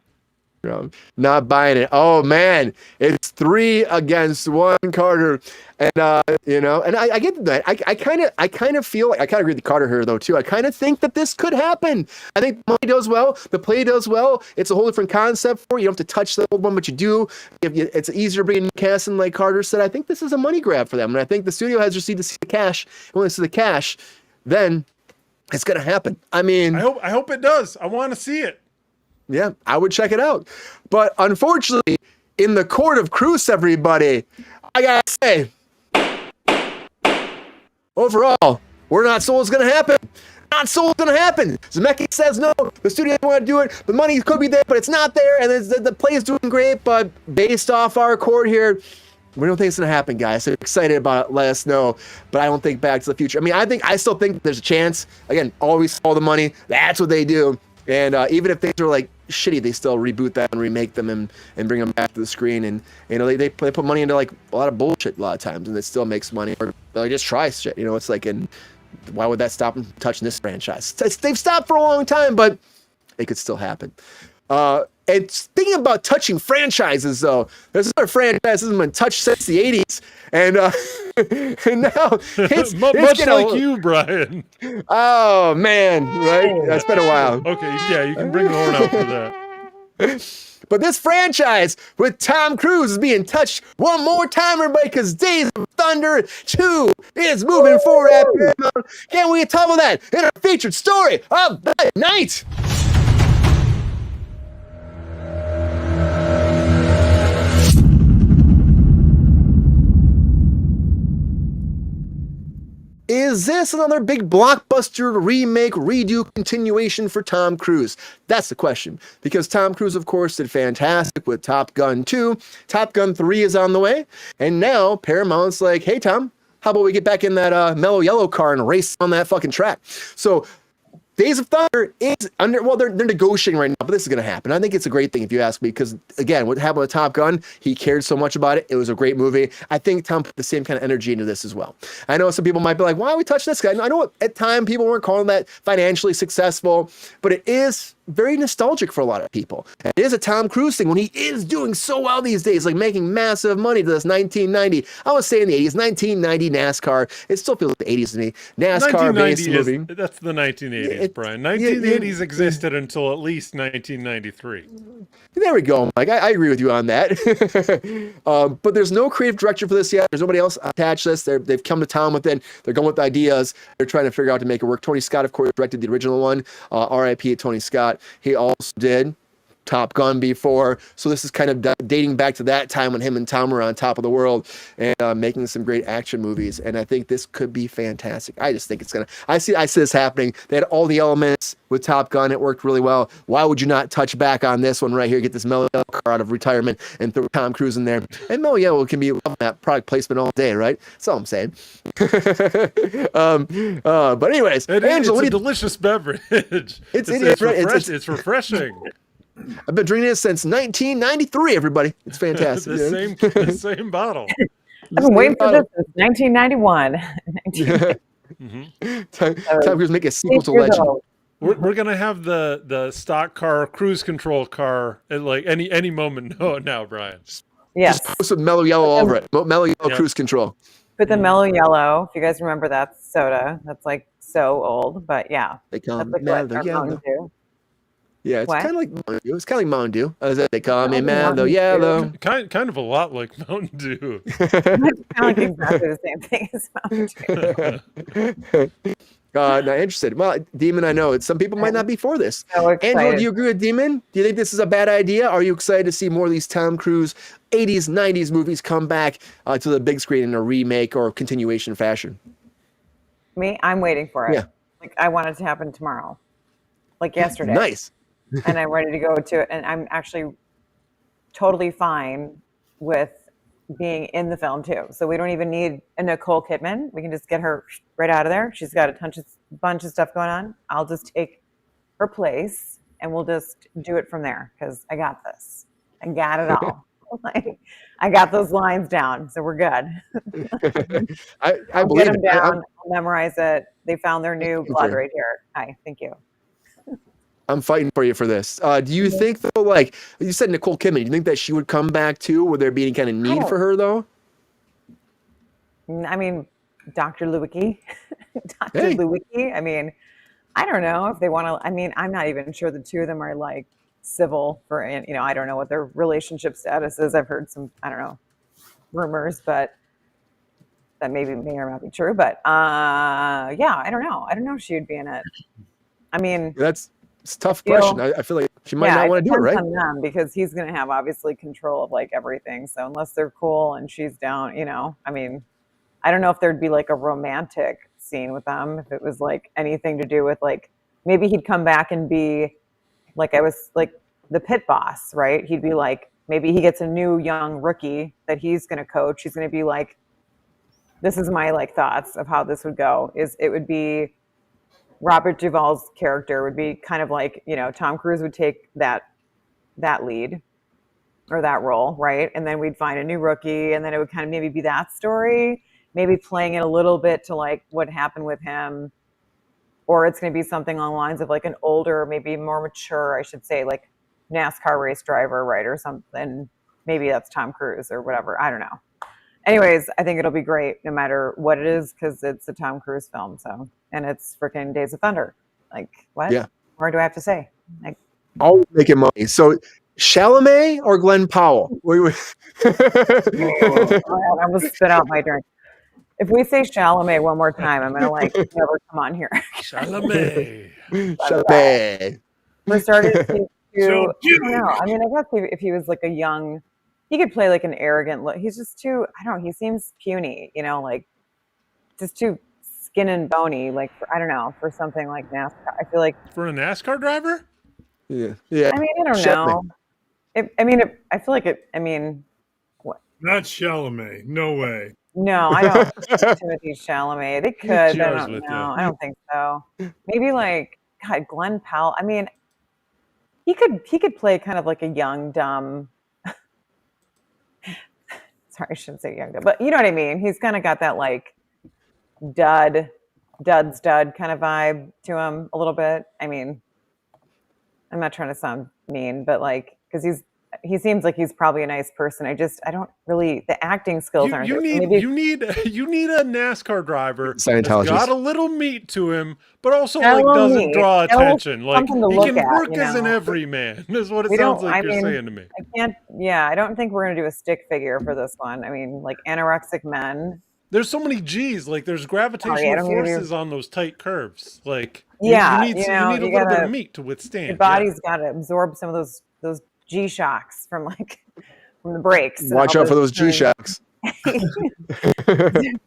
Not buying it. Oh man, it's 3-1, Carter, and and I get that. I kind of feel like I kind of agree with Carter here though too. I kind of think that this could happen. I think the money does well, the play does well. It's a whole different concept for you. You don't have to touch the old one, but you do. It's easier to bring in new cast, and like Carter said, I think this is a money grab for them, and I think the studio has received to see the cash. And when they see the cash, then it's gonna happen. I mean, I hope it does. I want to see it. Yeah, I would check it out. But unfortunately, in the court of Kruse, everybody, I gotta say, overall, we're not sold it's gonna happen. Not sold it's gonna happen. Zemeckis says no, the studio doesn't want to do it, the money could be there, but it's not there, and the play is doing great, but based off our court here, we don't think it's gonna happen, guys. So excited about it, let us know. But I don't think Back to the Future. I mean, I still think there's a chance. Again, always follow the money. That's what they do. And even if things are like shitty, they still reboot them and remake them and bring them back to the screen. And they put money into like a lot of bullshit a lot of times, and it still makes money. Or they just try shit. It's like, and why would that stop them touching this franchise? They've stopped for a long time, but it could still happen. And thinking about touching franchises, though, there's another franchise that hasn't been touched since the 80s. And, and now it's much like you, Brian. Oh, man, right? That's been a while. Okay, yeah, you can bring the horn out for that. But this franchise with Tom Cruise is being touched one more time, everybody, because Days of Thunder 2 is moving forward at Paramount. Can't we talk about that in our featured story of the night? Is this another big blockbuster remake, redo, continuation for Tom Cruise? That's the question. Because Tom Cruise, of course, did fantastic with Top Gun 2. Top Gun 3 is on the way. And now Paramount's like, hey, Tom, how about we get back in that mellow yellow car and race on that fucking track? So Days of Thunder is they're negotiating right now, but this is going to happen. I think it's a great thing if you ask me, because again, what happened with Top Gun, he cared so much about it. It was a great movie. I think Tom put the same kind of energy into this as well. I know some people might be like, why are we touching this guy? I know at time people weren't calling that financially successful, but it is very nostalgic for a lot of people. And it is a Tom Cruise thing when he is doing so well these days, like making massive money to this 1990. I was saying the 80s, 1990 NASCAR. It still feels like the 80s to me. NASCAR-based movie. That's the 1980s, Brian. 1980s existed until at least 1993. There we go, Mike. I agree with you on that. But there's no creative director for this yet. There's nobody else attached to this. They've come to town with it. They're going with ideas. They're trying to figure out to make it work. Tony Scott, of course, directed the original one. R.I.P. Tony Scott. He also did Top Gun before, so this is kind of dating back to that time when him and Tom were on top of the world and making some great action movies. And I think this could be fantastic. I just think it's gonna. I see this happening. They had all the elements with Top Gun. It worked really well. Why would you not touch back on this one right here? Get this Mellow Yellow car out of retirement and throw Tom Cruise in there. And Mellow Yellow can be that product placement all day, right? That's all I'm saying. But anyways, Angela, it's a delicious beverage. It's refreshing. I've been drinking it since 1993, everybody. It's fantastic. the same bottle. I've been waiting for this since 1991. Time Cruise make a sequel to Legend. We're gonna have the stock car, Kruse Control car at like any moment now, Brian. Yes. Just put some Mellow Yellow over it. Mellow Yellow Kruse Control. Put the Mellow Yellow. If you guys remember that soda, that's like so old, but yeah. They call that's it Mellow Yellow. Yeah, it's kind of like Mountain Dew. It's kind of like Mountain Dew. As they call me Mellow Yellow. Kind of a lot like Mountain Dew. It's kind of like exactly the same thing as Mountain Dew. Not interested. Well, Demon, I know some people might not be for this. So Angela, do you agree with Demon? Do you think this is a bad idea? Are you excited to see more of these Tom Cruise 80s, 90s movies come back to the big screen in a remake or continuation fashion? Me, I'm waiting for it. Yeah. Like I want it to happen tomorrow, like yesterday. Nice. And I'm ready to go to it. And I'm actually totally fine with being in the film too. So we don't even need a Nicole Kidman. We can just get her right out of there. She's got a bunch of stuff going on. I'll just take her place and we'll just do it from there because I got this. I got it all. Like, I got those lines down, so we're good. I I'll believe get them it. down. I'll memorize it. They found their new Thank blood you. right here. Hi, thank you. I'm fighting for you for this. Do you think though, like you said, Nicole Kidman, do you think that she would come back too? Would there be any kind of need for her though? I mean, Dr. Lewicki. Dr. Hey. Lewicki. I mean, I don't know if they want to. I mean, I'm not even sure the two of them are like civil for, I don't know what their relationship status is. I've heard some, I don't know, rumors, but that maybe may or may not be true. But yeah, I don't know. I don't know if she would be in it. I mean, It's a tough feel- question. I feel like she might not want to do it, right? depends on them, because he's going to have obviously control of like everything. So unless they're cool and she's down, I mean, I don't know if there'd be like a romantic scene with them. If it was like anything to do with like, maybe he'd come back and be like, I was like the pit boss, right? He'd be like, maybe he gets a new young rookie that he's going to coach. He's going to be like, this is my like thoughts of how this would go, is it would be Robert Duvall's character would be kind of like, Tom Cruise would take that lead or that role, right? And then we'd find a new rookie, and then it would kind of maybe be that story, maybe playing it a little bit to like what happened with him, or it's going to be something along the lines of like an older, maybe more mature, I should say, like NASCAR race driver, right? Or something. Maybe that's Tom Cruise or whatever. I don't know. Anyways, I think it'll be great no matter what it is, because it's a Tom Cruise film. So, and it's freaking Days of Thunder. Like, what? Yeah. More do I have to say? Like, All making money. So Chalamet or Glenn Powell? I almost spit out my drink. If we say Chalamet one more time, I'm gonna like never come on here. Chalamet. Chalamet. For starters, I don't So know. I mean, I guess if he was like a young, he could play like an arrogant look. He's just too, I don't know, he seems puny, like just too skin and bony, like, I don't know, for something like NASCAR. I feel like, For a NASCAR driver? Yeah. I mean, I don't know. I feel like what? Not Chalamet. No way. No, I don't think Timothy Chalamet. They could, I jars don't with know. you. I don't think so. Maybe like, God, Glenn Powell. I mean, he could play kind of like a young, dumb, sorry, I shouldn't say young, but you know what I mean? He's kind of got that like dud kind of vibe to him a little bit. I mean, I'm not trying to sound mean, but like, because he seems like he's probably a nice person. I don't really, the acting skills aren't You there. need a NASCAR driver that's Scientologist. got a little meat to him, but also Got a like little doesn't meat. draw Got a little attention. Like something to he look can at, work you as an know? everyman. Is what it We sounds don't- like I you're mean, saying to me. I can't, I don't think we're going to do a stick figure for this one. I mean, like anorexic men. There's so many G's. Like there's gravitational I don't mean to- forces on those tight curves. Like Yeah, you need you a know, little you bit gotta- of meat to withstand. Your body's got to absorb some of those G shocks from the brakes. and Watch all out for those turns. G-Shocks.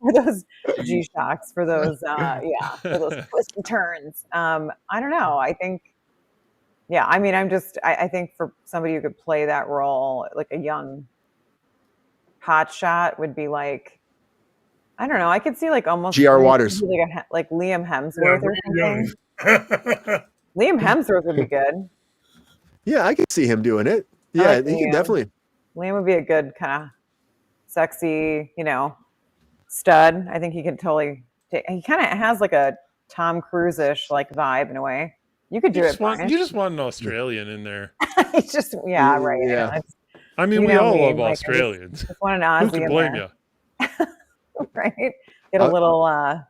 For those G shocks, for those for those twists and turns. I don't know. I think, I mean, I think for somebody who could play that role, like a young hot shot, would be like, I don't know. I could see like almost G.R. Waters. like Liam Hemsworth or Yeah, something. Liam Hemsworth would be good. Yeah, I can see him doing it. I Yeah, like he can Liam. definitely. Liam would be a good kind of sexy, stud. I think he could totally. He kind of has like a Tom Cruise-ish like vibe in a way. You could do it. Brian. You just want an Australian in there. It's just right. Yeah. I mean, You we know all me, love like, I Australians. just want an Who Aussie can in blame there, you? right? Get a little.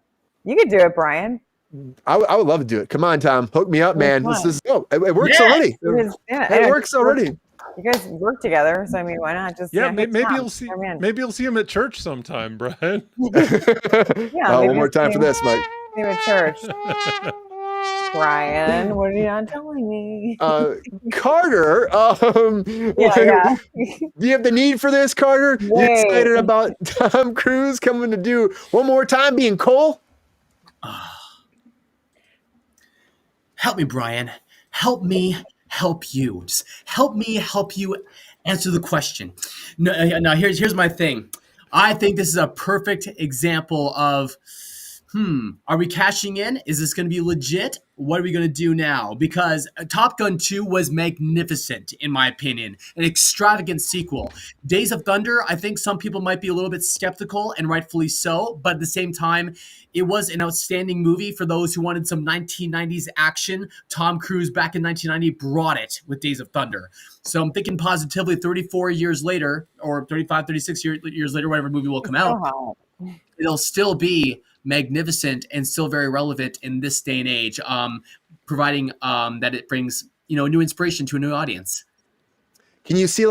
You could do it, Brian. I would love to do it. Come on, Tom. Hook me up, man. Come Let's on. just go. It works Yes! already. It It works already. You guys work together, so I mean, why not just? Yeah, hit maybe Tom, you'll see. come in. Maybe you'll see him at church sometime, Brian. Yeah, maybe One more you'll time see for him- this, Mike. see him at church. Brian, what are you not telling me? Carter, Yeah. do you have the need for this, Carter? You Wait. excited about Tom Cruise coming to do one more time being Cole? Help me, Brian. Help me help you. Just help me help you answer the question. Now here's my thing. I think this is a perfect example of, are we cashing in? Is this going to be legit? what are we going to do now? Because Top Gun 2 was magnificent, in my opinion, an extravagant sequel. Days of Thunder, I think some people might be a little bit skeptical, and rightfully so, but at the same time, it was an outstanding movie for those who wanted some 1990s action. Tom Cruise back in 1990 brought it with Days of Thunder. So I'm thinking positively 34 years later, or 35, 36 years later, whatever movie will come out, it'll still be magnificent and still very relevant in this day and age, providing that it brings new inspiration to a new audience. Can you see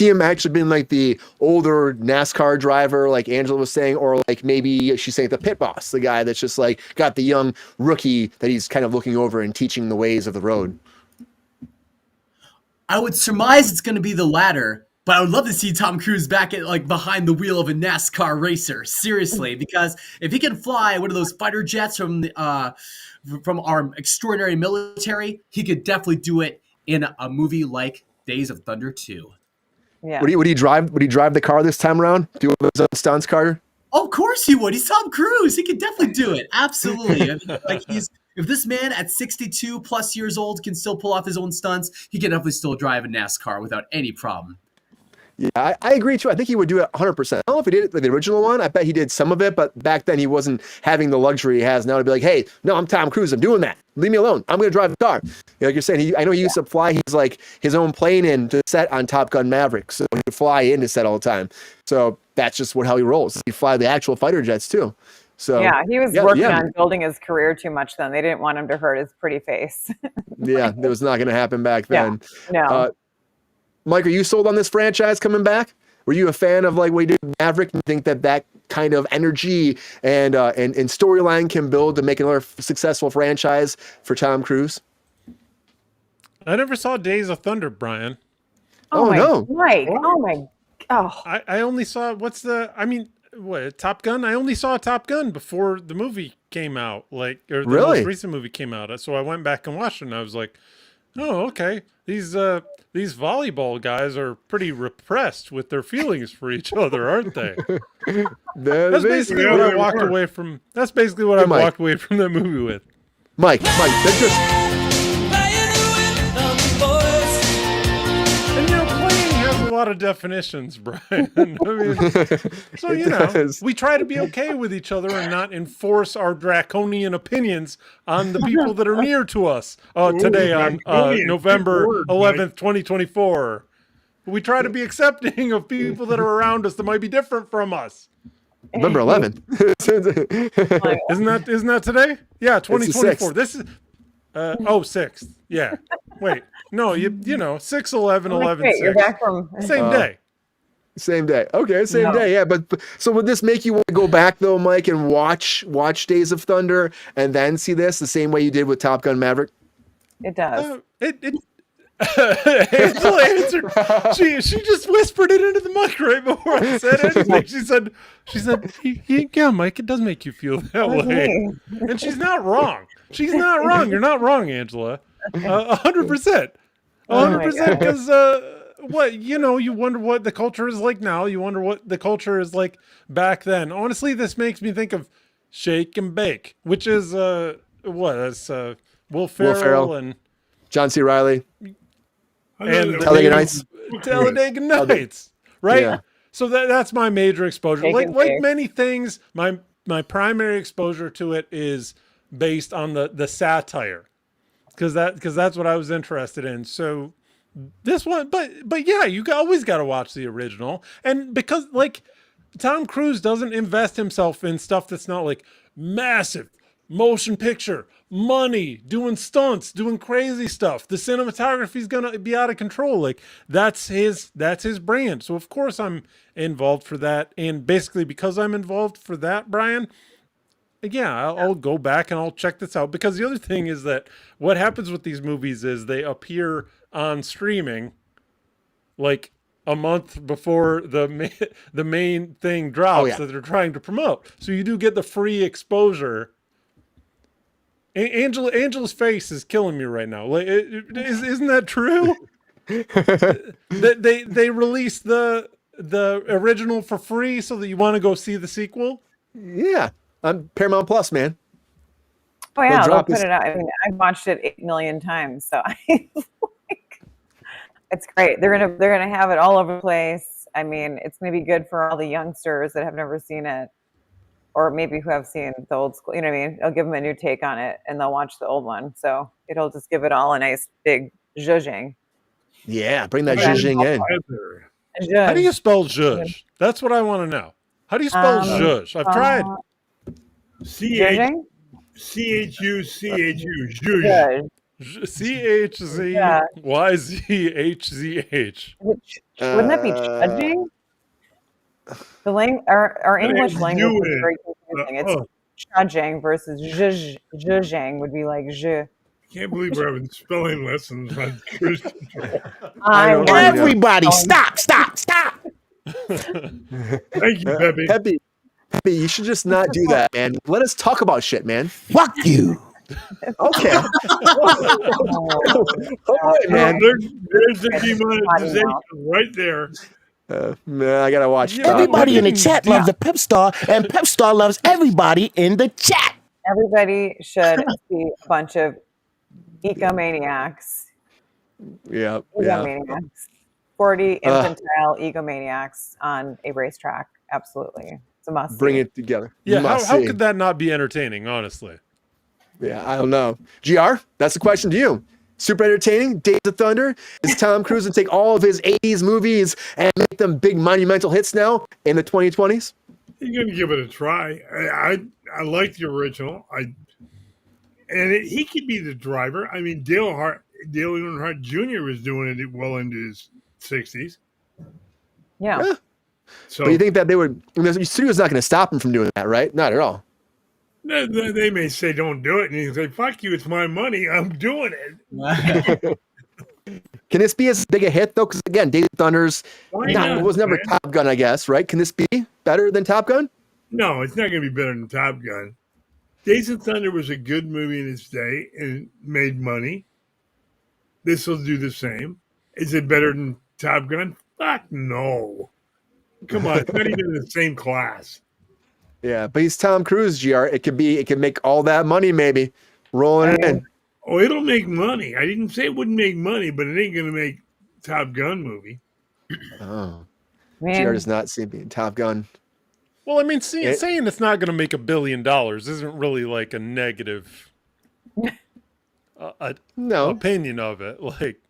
him actually being like the older NASCAR driver, like Angela was saying, or like maybe she's saying the pit boss, the guy that's just like got the young rookie that he's kind of looking over and teaching the ways of the road? I would surmise it's going to be the latter, but I would love to see Tom Cruise back at like behind the wheel of a NASCAR racer, seriously, because if he can fly one of those fighter jets from our extraordinary military, he could definitely do it in a movie like Days of Thunder 2. Yeah. Would he drive the car this time around? Do his own stunts, Carter? Of course he would. He's Tom Cruise. He could definitely do it. Absolutely. If this man at 62 plus years old can still pull off his own stunts, he can definitely still drive a NASCAR without any problem. Yeah, I agree too. I think he would do it 100%. I don't know if he did it the original one. I bet he did some of it, but back then he wasn't having the luxury he has now to be like, hey, no, I'm Tom Cruise. I'm doing that. Leave me alone. I'm going to drive the car. Like you're saying, I know he used to fly his own plane in to set on Top Gun Maverick. So he would fly in to set all the time. So that's just how he rolls. He'd fly the actual fighter jets too. So yeah, he was working on building his career too much then. They didn't want him to hurt his pretty face. Yeah, that was not going to happen back then. Yeah, no. Mike, are you sold on this franchise coming back? Were you a fan of like what he did with Maverick and think that kind of energy and storyline can build to make another successful franchise for Tom Cruise? I never saw Days of Thunder, Brian. No. Mike. Oh my. Oh. I only saw Top Gun? I only saw Top Gun before the movie came out, or the most recent movie came out. So I went back and watched it, and I was like, oh, okay. These volleyball guys are pretty repressed with their feelings for each other, aren't they? That's basically what I walked away from. That's basically what I walked away from that movie with. Mike, that's just. And playing has a lot of definitions, Brian. We try to be okay with each other and not enforce our draconian opinions on the people that are near to us. Today on November 11th, 2024. We try to be accepting of people that are around us that might be different from us. November 11th. Isn't that today? Yeah, 2024. This is 6th. Yeah. Wait. No, 6, 11, 11, 6. You're back from same day. Same day. Okay, same day. Yeah, but so would this make you want to go back though, Mike, and watch Days of Thunder and then see this the same way you did with Top Gun Maverick? It does. Angela answered. She just whispered it into the mic right before I said anything. She said, yeah, Mike, it does make you feel that way. And she's not wrong. She's not wrong. You're not wrong, Angela. 100%. 100%. Because you wonder what the culture is like now. You wonder what the culture is like back then. Honestly, this makes me think of Shake and Bake, which is That's Will Ferrell and John C. Reilly. And Talladega Nights. Talladega Nights, right? Yeah. So that's my major exposure. Like many things, my primary exposure to it is based on the satire, because that's what I was interested in. So this one, but yeah, you always got to watch the original, and because Tom Cruise doesn't invest himself in stuff that's not like massive motion picture, money, doing stunts, doing crazy stuff. The cinematography is gonna be out of control. Like that's his brand. So of course I'm involved for that. And basically because I'm involved for that, Brian, yeah, I'll go back and I'll check this out. Because the other thing is that what happens with these movies is they appear on streaming like a month before the main thing drops that they're trying to promote. So you do get the free exposure. Angela's face is killing me right now. Isn't that true? they released the original for free so that you want to go see the sequel? Yeah, on Paramount Plus, man. Oh yeah, they'll drop put his- it out. I mean, I've watched it 8 million times, so it's great. They're gonna have it all over the place. I mean, it's gonna be good for all the youngsters that have never seen it, or maybe who have seen the old school. You know what I mean? It'll give them a new take on it, and they'll watch the old one. So it'll just give it all a nice big zhuzhing. Yeah, bring that Yeah. zhuzhing in. How do you spell zhuzh? That's what I want to know. How do you spell zhuzh? I've tried. Zhuzhing? CHU. Zhuzh. CHZYZHZH. Wouldn't that be judging? Our English language is very confusing. It's judging versus zhuzhing would be like zh. Can't believe we're having spelling lessons on Kruse Control. Everybody, stop. Thank you, Pepe. Pepe, you should just not do that, man. Let us talk about shit, man. Fuck you. Okay. All right, man. There's the demonetization right there. Man, I gotta watch. Everybody in the chat loves the Pep Star, and Pep Star loves everybody in the chat. Everybody should see a bunch of egomaniacs. Yeah. 40 infantile egomaniacs on a racetrack. Absolutely. It's a must. Bring it together. Yeah, Must how see. could that not be entertaining, honestly? Yeah, I don't know. GR, that's the question to you. Super entertaining. Days of Thunder. Is Tom Cruise to take all of his 80s movies and make them big monumental hits now in the 2020s? You're going to give it a try. I like the original. He could be the driver. I mean, Dale Earnhardt Jr. was doing it well into his 60s. Yeah. So But you think that they would? The studio's not going to stop him from doing that, right? Not at all. they may say, "Don't do it," and you say, "Fuck you! It's my money. I'm doing it." Can this be as big a hit though? Because again, Days of Thunder's not, was never man? Top Gun, I guess, right? Can this be better than Top Gun? No, it's not going to be better than Top Gun. Days of Thunder was a good movie in its day and made money. This will do the same. Is it better than Top Gun? Fuck no. Come on, it's not even in the same class. Yeah, but he's Tom Cruise, GR. It could make all that money maybe rolling it in. Oh, it'll make money. I didn't say it wouldn't make money, but it ain't going to make Top Gun movie. Oh, Man. GR does not seem to be in Top Gun. Well, I mean, saying it's not going to make $1 billion isn't really like a negative No, opinion of it. Like,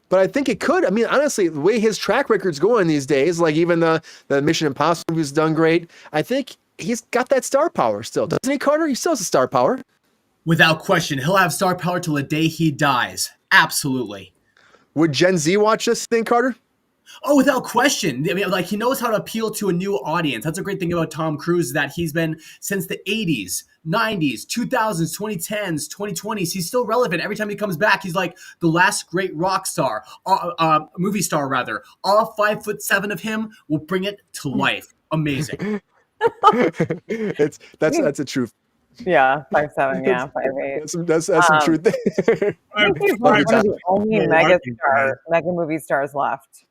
but I think it could. I mean, honestly, the way his track record's going these days, like even the Mission Impossible movie's done great. I think he's got that star power still, doesn't he, Carter? He still has a star power. Without question, he'll have star power till the day he dies. Absolutely. Would Gen Z watch this thing, Carter? Oh, without question. I mean, like, he knows how to appeal to a new audience. That's a great thing about Tom Cruise, is that he's been since the 80s, 90s, 2000s, 2010s, 2020s. He's still relevant. Every time he comes back, he's like the last great rock star, movie star rather. All 5'7" of him will bring it to life. Amazing. That's a truth. Yeah, 5'7", yeah, 5'8". That's some truth there. I think he's one of the only mega movie stars left.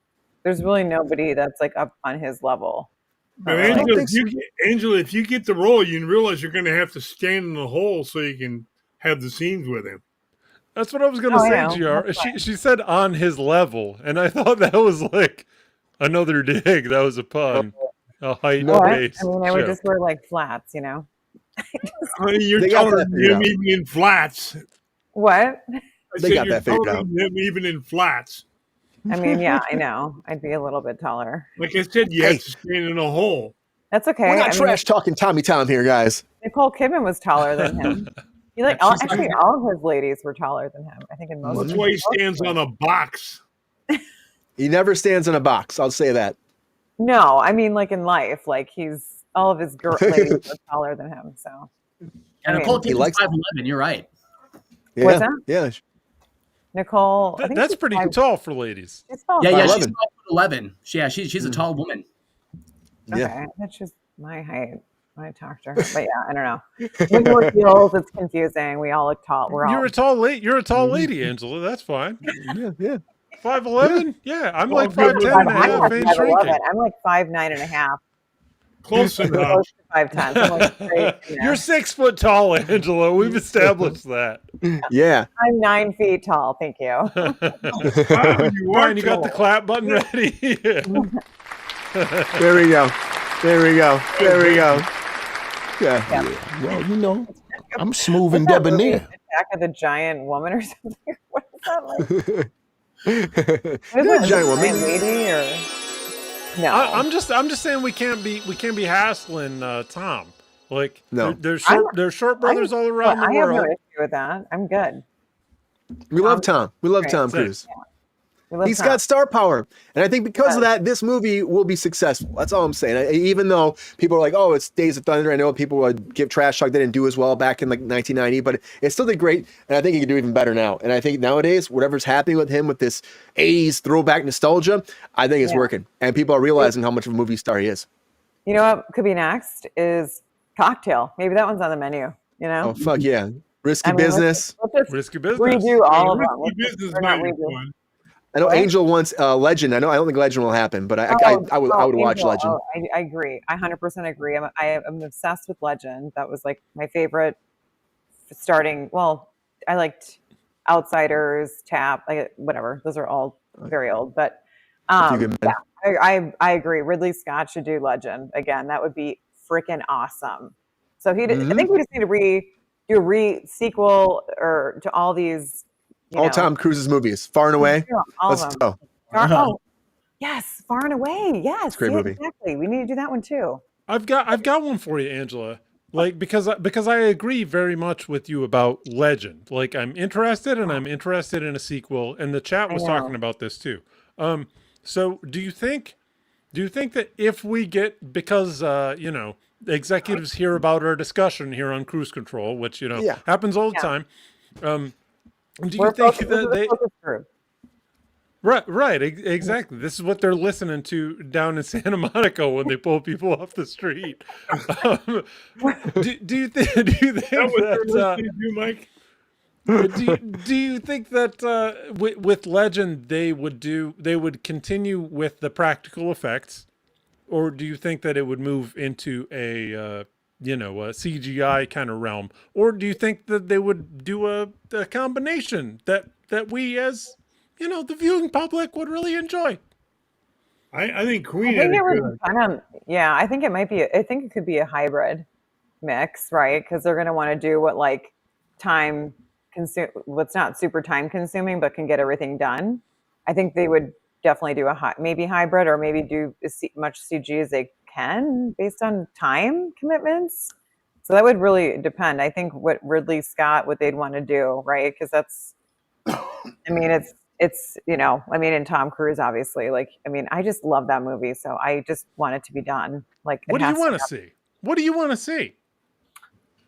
There's really nobody that's like up on his level. But Angela, if you get the role, you realize you're going to have to stand in the hole so you can have the scenes with him. that's what I was going to say, GR. She said on his level, and I thought that was like another dig. That was a pun. A height-based I mean, I would joke. just wear like flats, you know? You're taller than him even in flats. What? They got that figured out. Him even in flats. I mean, yeah, I know. I'd be a little bit taller. Like I said, you have to stand in a hole. That's okay. We're not trash talking Tommy Tom here, guys. Nicole Kidman was taller than him. He actually all of his ladies were taller than him. I think in most. That's why he stands on a box. He never stands in a box. I'll say that. No, I mean like in life, like he's all of his ladies are taller than him. So. And Nicole Kidman's 5'11". You're right. Yeah. What's that? Yeah. Nicole. I think That's she's pretty tall for ladies. She's tall. Yeah, she's 5'11". She's a tall woman. Okay, Yeah. that's just my height when I talk to her. But yeah, I don't know. When we're heels, it's confusing. We all look tall. You're a tall lady, Angela. That's fine. Yeah. 5'11"? Yeah, I'm like good 5'10" and a half. I'm Ain't like shrinking. 5'11". I'm like 5'9" and a half. Close enough. Close to 5'10". I'm like, straight in there. You're 6 foot tall, Angela. We've established that. Yeah. I'm 9 feet tall. Thank you. Wow, you are Brian, you got the tall. clap button ready? There we go. There we go. There we go. Yeah. Well, you know, I'm smooth and What's that movie, debonair. Attack of the Giant Woman or something. What is that like? You're a giant woman. Giant lady or no? I'm just saying we can't be hassling Tom. Like No. there's short brothers all around the I have no world. issue with that. I'm good. We love Tom. We love Great. Tom Same. Cruise. We love He's Tom. got star power. And I think because of that, this movie will be successful. That's all I'm saying. Even though people are like, oh, it's Days of Thunder. I know people would give trash talk. They didn't do as well back in like 1990, but it still did great. And I think he can do even better now. And I think nowadays, whatever's happening with him with this 80s throwback nostalgia, I think it's working. And people are realizing how much of a movie star he is. You know what could be next is Cocktail. Maybe that one's on the menu. You know? Oh, fuck yeah. Risky I mean, business. Let's just Risky business. redo all of them. Risky business Or not might be redo. fun. I know What? Angel wants Legend. I don't think Legend will happen, but I would watch Angel. Legend. Oh, I agree. I 100% agree. I'm obsessed with Legend. That was like my favorite starting. Well, I liked Outsiders, Tap, like whatever. Those are all very old, but A few good men. yeah, I agree. Ridley Scott should do Legend again. That would be freaking awesome. So I think we just need to do a sequel or to all these. All Tom Cruise's movies, Far and Away. All Let's of them. go. Yes, Far and Away. Yes, It's a great see, movie. Exactly. We need to do that one too. I've got one for you, Angela. Like because I agree very much with you about Legend. Like I'm interested in a sequel, and the chat was talking about this too. So do you think that if we get, because executives hear about our discussion here on Kruse Control, which happens all the time. Do you think that they right exactly? This is what they're listening to down in Santa Monica when they pull people off the street. Do you think that Mike? do you think that with Legend they would continue with the practical effects, or do you think that it would move into a CGI kind of realm, or do you think that they would do a combination that we as the viewing public would really enjoy? I think Queen. I think it would kind of, I think it might be. I think it could be a hybrid mix, right? Because they're going to want to do what like what's not super time consuming, but can get everything done. I think they would definitely do maybe hybrid, or maybe do as much CG as they can based on time commitments. So that would really depend. I think what Ridley Scott, what they'd want to do, right? Because that's, I mean, it's and Tom Cruise, obviously, I just love that movie. So I just want it to be done. Like, what do you want to see? What do you want to see?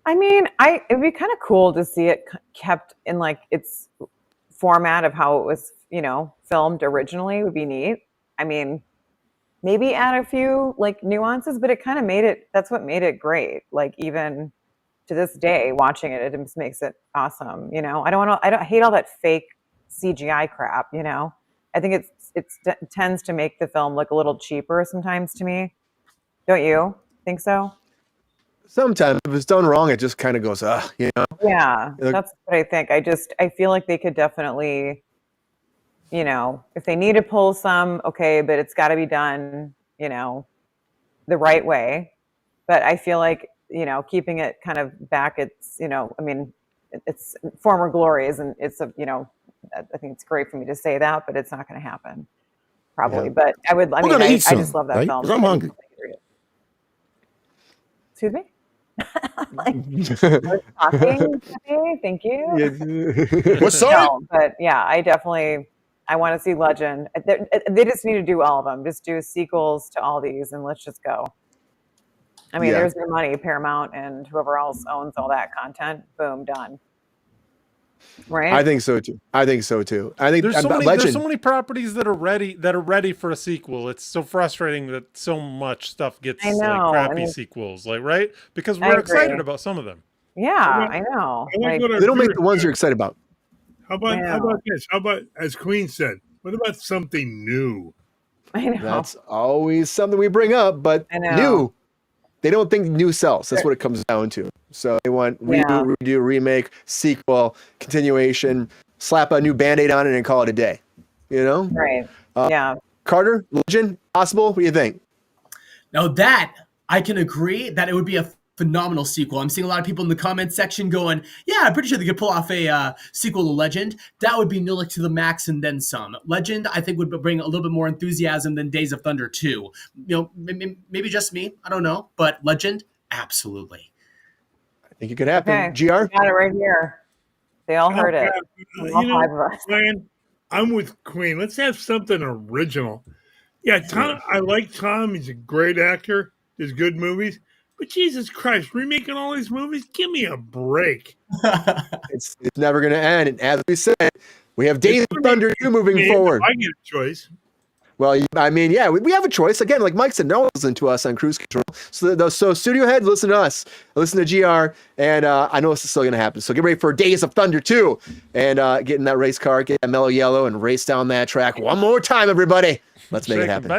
I mean, it'd be kind of cool to see it kept in like its format of how it was, filmed originally. Would be neat. I mean, maybe add a few like nuances, but it kind of that's what made it great. Like even to this day, watching it just makes it awesome. I don't hate all that fake CGI crap. I think it tends to make the film look a little cheaper sometimes to me. Don't you think so? Sometimes if it's done wrong, it just kind of goes, Yeah, that's what I think. I feel like they could definitely, if they need to pull some, okay, but it's got to be done, the right way. But I feel like, keeping it kind of back, it's, it's former glories, and it's I think it's great for me to say that, but it's not going to happen probably. Yeah. But I just love that right? film. I'm hungry. Excuse me? Talking. Thank you. What's up? No, but yeah, I want to see Legend. They just need to do all of them. Just do sequels to all these, and let's just go. I mean, there's your money, Paramount and whoever else owns all that content. Boom, done. Right? I think so too. I think there's so many properties that are ready for a sequel. It's so frustrating that so much stuff gets like crappy sequels, like, right? Because we're excited about some of them. Yeah, I know. They don't make the ones you're excited about. How about this? How about, as Queen said, what about something new? I know. That's always something we bring up, but new. They don't think new sells. That's what it comes down to. So they want redo, remake, sequel, continuation, slap a new Band-Aid on it and call it a day. You know? Right. Carter, Legend, possible? What do you think? Now that I can agree that it would be a phenomenal sequel. I'm seeing a lot of people in the comments section going, yeah, I'm pretty sure they could pull off a sequel to Legend. That would be Nillik to the max and then some. Legend, I think, would bring a little bit more enthusiasm than Days of Thunder 2. You know, maybe just me. I don't know. But Legend, absolutely. I think it could happen. Okay. GR? Got it right here. They all heard it. All You know, 5 of us. Ryan, I'm with Queen. Let's have something original. Yeah, Tom. I like Tom. He's a great actor. Does good movies. But Jesus Christ, remaking all these movies? Give me a break. It's never going to end. And as we said, we have Days of Thunder 2 moving forward. I get a choice. Well, I mean, yeah, we have a choice. Again, like Mike said, no one listen to us on Kruse Control. So studio heads, listen to us. Listen to GR. And I know this is still going to happen. So get ready for Days of Thunder 2. And get in that race car, get that mellow yellow, and race down that track one more time, everybody. Let's make it happen.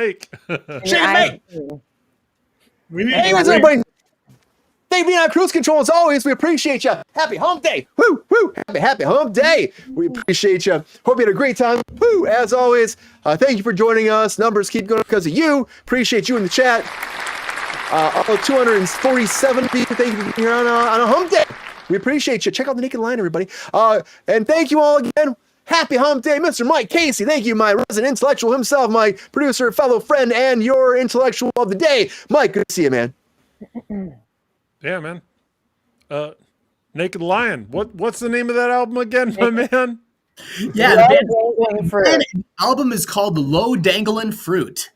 Shake and bake. Hey, what's up, everybody? Thank you for being on Kruse Control as always. We appreciate you. Happy hump day. Woo, woo. Happy hump day. We appreciate you. Hope you had a great time. Woo, as always. Thank you for joining us. Numbers keep going because of you. Appreciate you in the chat. All 247 people, thank you for being here on a hump day. We appreciate you. Check out the Naked Line, everybody. And thank you all again. Happy hump day, Mr. Mike Casey. Thank you, my resident intellectual himself, my producer, fellow friend, and your intellectual of the day. Mike, good to see you, man. Yeah, man. Naked Lion. What's the name of that album again, my man? Yeah, the album is called Low Dangling Fruit.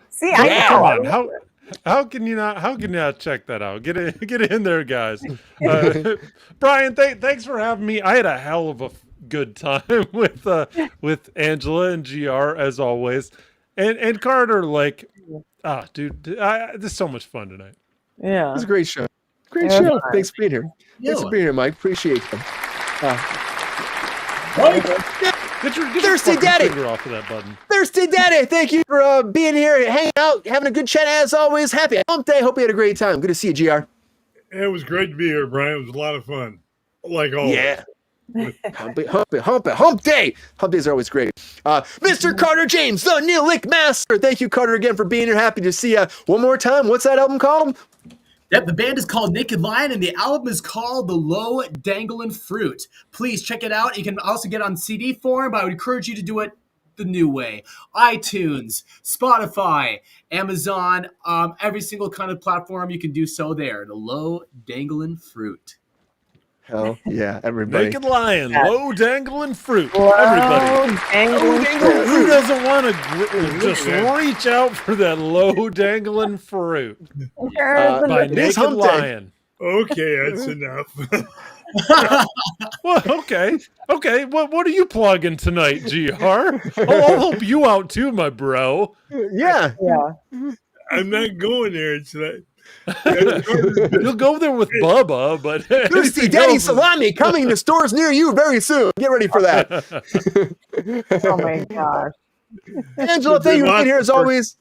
See, I know. Come on. How can you not check that out? Get in there, guys. Brian, thanks for having me. I had a hell of a good time with Angela and GR as always, and Carter. Dude, this is so much fun tonight. Yeah, it was a great show. Great show. Thanks for being here. Thanks for being here, Mike. Appreciate you. Get your Thirsty Daddy. finger off of that button. Thirsty Daddy, thank you for being here, hanging out, having a good chat as always. Happy hump day. Hope you had a great time. Good to see you, GR. It was great to be here, Brian. It was a lot of fun. Like always. Yeah. Hump day. Hump days are always great. Mr. Carter James, the Neil Lick Master. Thank you, Carter, again for being here. Happy to see you. One more time. What's that album called? Yep, the band is called Naked Lion, and the album is called The Low Dangling Fruit. Please check it out. You can also get it on CD form, but I would encourage you to do it the new way. iTunes, Spotify, Amazon, every single kind of platform you can do so there. The Low Dangling Fruit. Hell yeah, everybody. Naked Lion, Low Dangling Fruit. Everybody. Who doesn't want to just reach out for that low dangling fruit? By Naked Lion. Okay, that's enough. Well, okay. What are you plugging tonight, GR? I'll help you out too, my bro. Yeah. I'm not going there tonight. You'll go there with Bubba, but Thirsty Daddy Salami coming to stores near you very soon. Get ready for that. Oh my gosh. Angela, thank you for being here as always.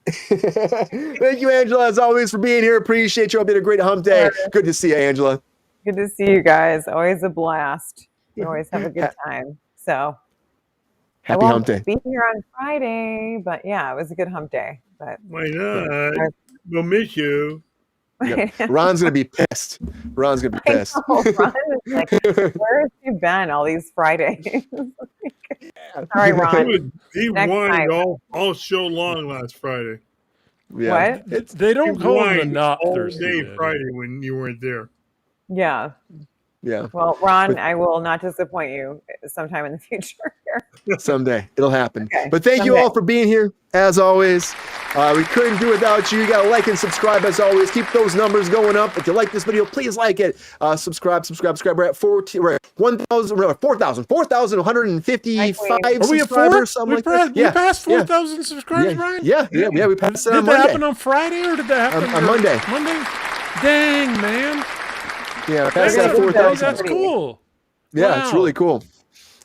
Thank you, Angela, as always, for being here. Appreciate you. Hope you had a great hump day. Good to see you, Angela. Good to see you guys. Always a blast. You always have a good time. So happy hump day. Be here on Friday, but yeah, it was a good hump day. But why not? We'll miss you. Yeah. Ron's gonna be pissed. Ron's gonna be pissed. Ron is like, where have you been all these Fridays? Sorry, Ron. He whined all show long last Friday. Yeah. What? They don't call him a not all Thursday. day Friday when you weren't there. Yeah. Yeah. Well, Ron, I will not disappoint you sometime in the future. Someday it'll happen. Okay. But thank you all for being here as always. We couldn't do without you. You gotta like and subscribe as always. Keep those numbers going up. If you like this video, please like it. Subscribe. We're at 4,155 Are we at 4? Something like that. We passed 4,000 subscribers, Ryan? Yeah. We passed it on Did Monday. that happen on Friday or did that happen on Monday? Dang, man. Yeah, passed that 4,000. That's cool. Yeah, Wow. it's really cool.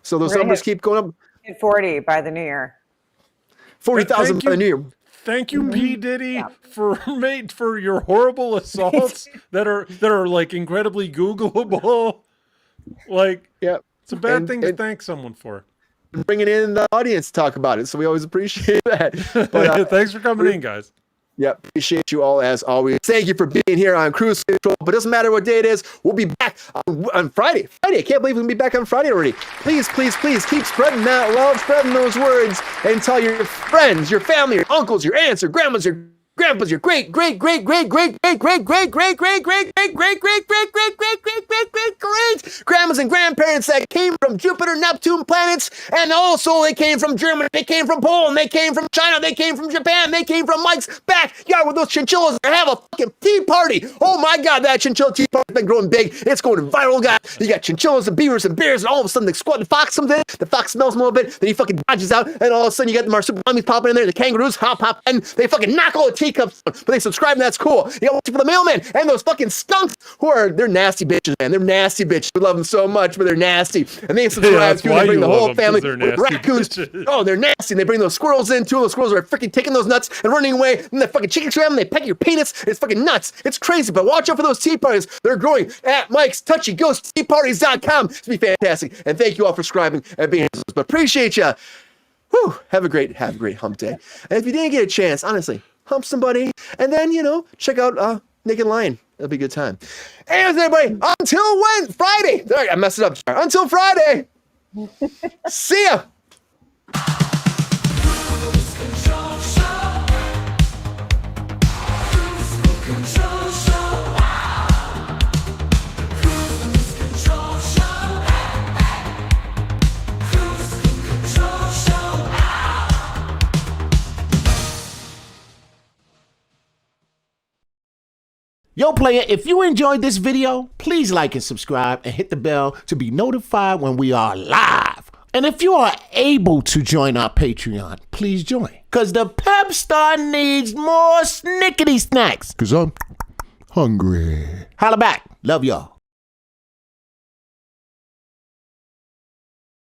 So those numbers keep going up. Hit 40 by the new year. 40,000 by the new year. Thank you, P. Diddy, for your horrible assaults that are like incredibly Googleable. Like, it's a bad thing to thank someone for. Bringing in the audience to talk about it, so we always appreciate that. But thanks for coming in, guys. Yep, appreciate you all as always. Thank you for being here on Kruse Control. But it doesn't matter what day it is, we'll be back on Friday. I can't believe we're going to be back on Friday already. Please, please, please keep spreading that love, spreading those words, and tell your friends, your family, your uncles, your aunts, your grandmas, your grandpas, your great grandmas and grandparents that came from Jupiter, Neptune planets, and also they came from Germany, they came from Poland, they came from China, they came from Japan, they came from Mike's backyard with those chinchillas to have a fucking tea party. Oh my God, that chinchilla tea party's been growing big. It's going viral, guys. You got chinchillas and beavers and bears, and all of a sudden the fox comes in, the fox smells them a little bit, then he fucking dodges out, and all of a sudden you got the marsupials popping in there, the kangaroos hop, and they fucking knock all the teacups down, but they subscribe, and that's cool. You got to for the mailman and those fucking skunks they're nasty bitches, man. They're nasty bitches. We love them so much, but they're nasty. And they subscribe to, they bring the whole family with raccoons. Bitches. Oh, they're nasty. And they bring those squirrels in too. Those squirrels are freaking taking those nuts and running away. And the fucking chickens grab them, they peck your penis. It's fucking nuts. It's crazy. But watch out for those tea parties. They're growing at Mike's TouchyGhostTeaParties.com. It's be fantastic. And thank you all for subscribing and being here. But appreciate you. Whew. Have a great hump day. And if you didn't get a chance, honestly, hump somebody, and then, check out Naked Lion. It'll be a good time. Anyways, everybody, until Friday. Sorry, I messed it up. Until Friday. See ya. Yo, player, if you enjoyed this video, please like and subscribe and hit the bell to be notified when we are live. And if you are able to join our Patreon, please join. Because the pep star needs more snickety snacks. Because I'm hungry. Holla back. Love y'all.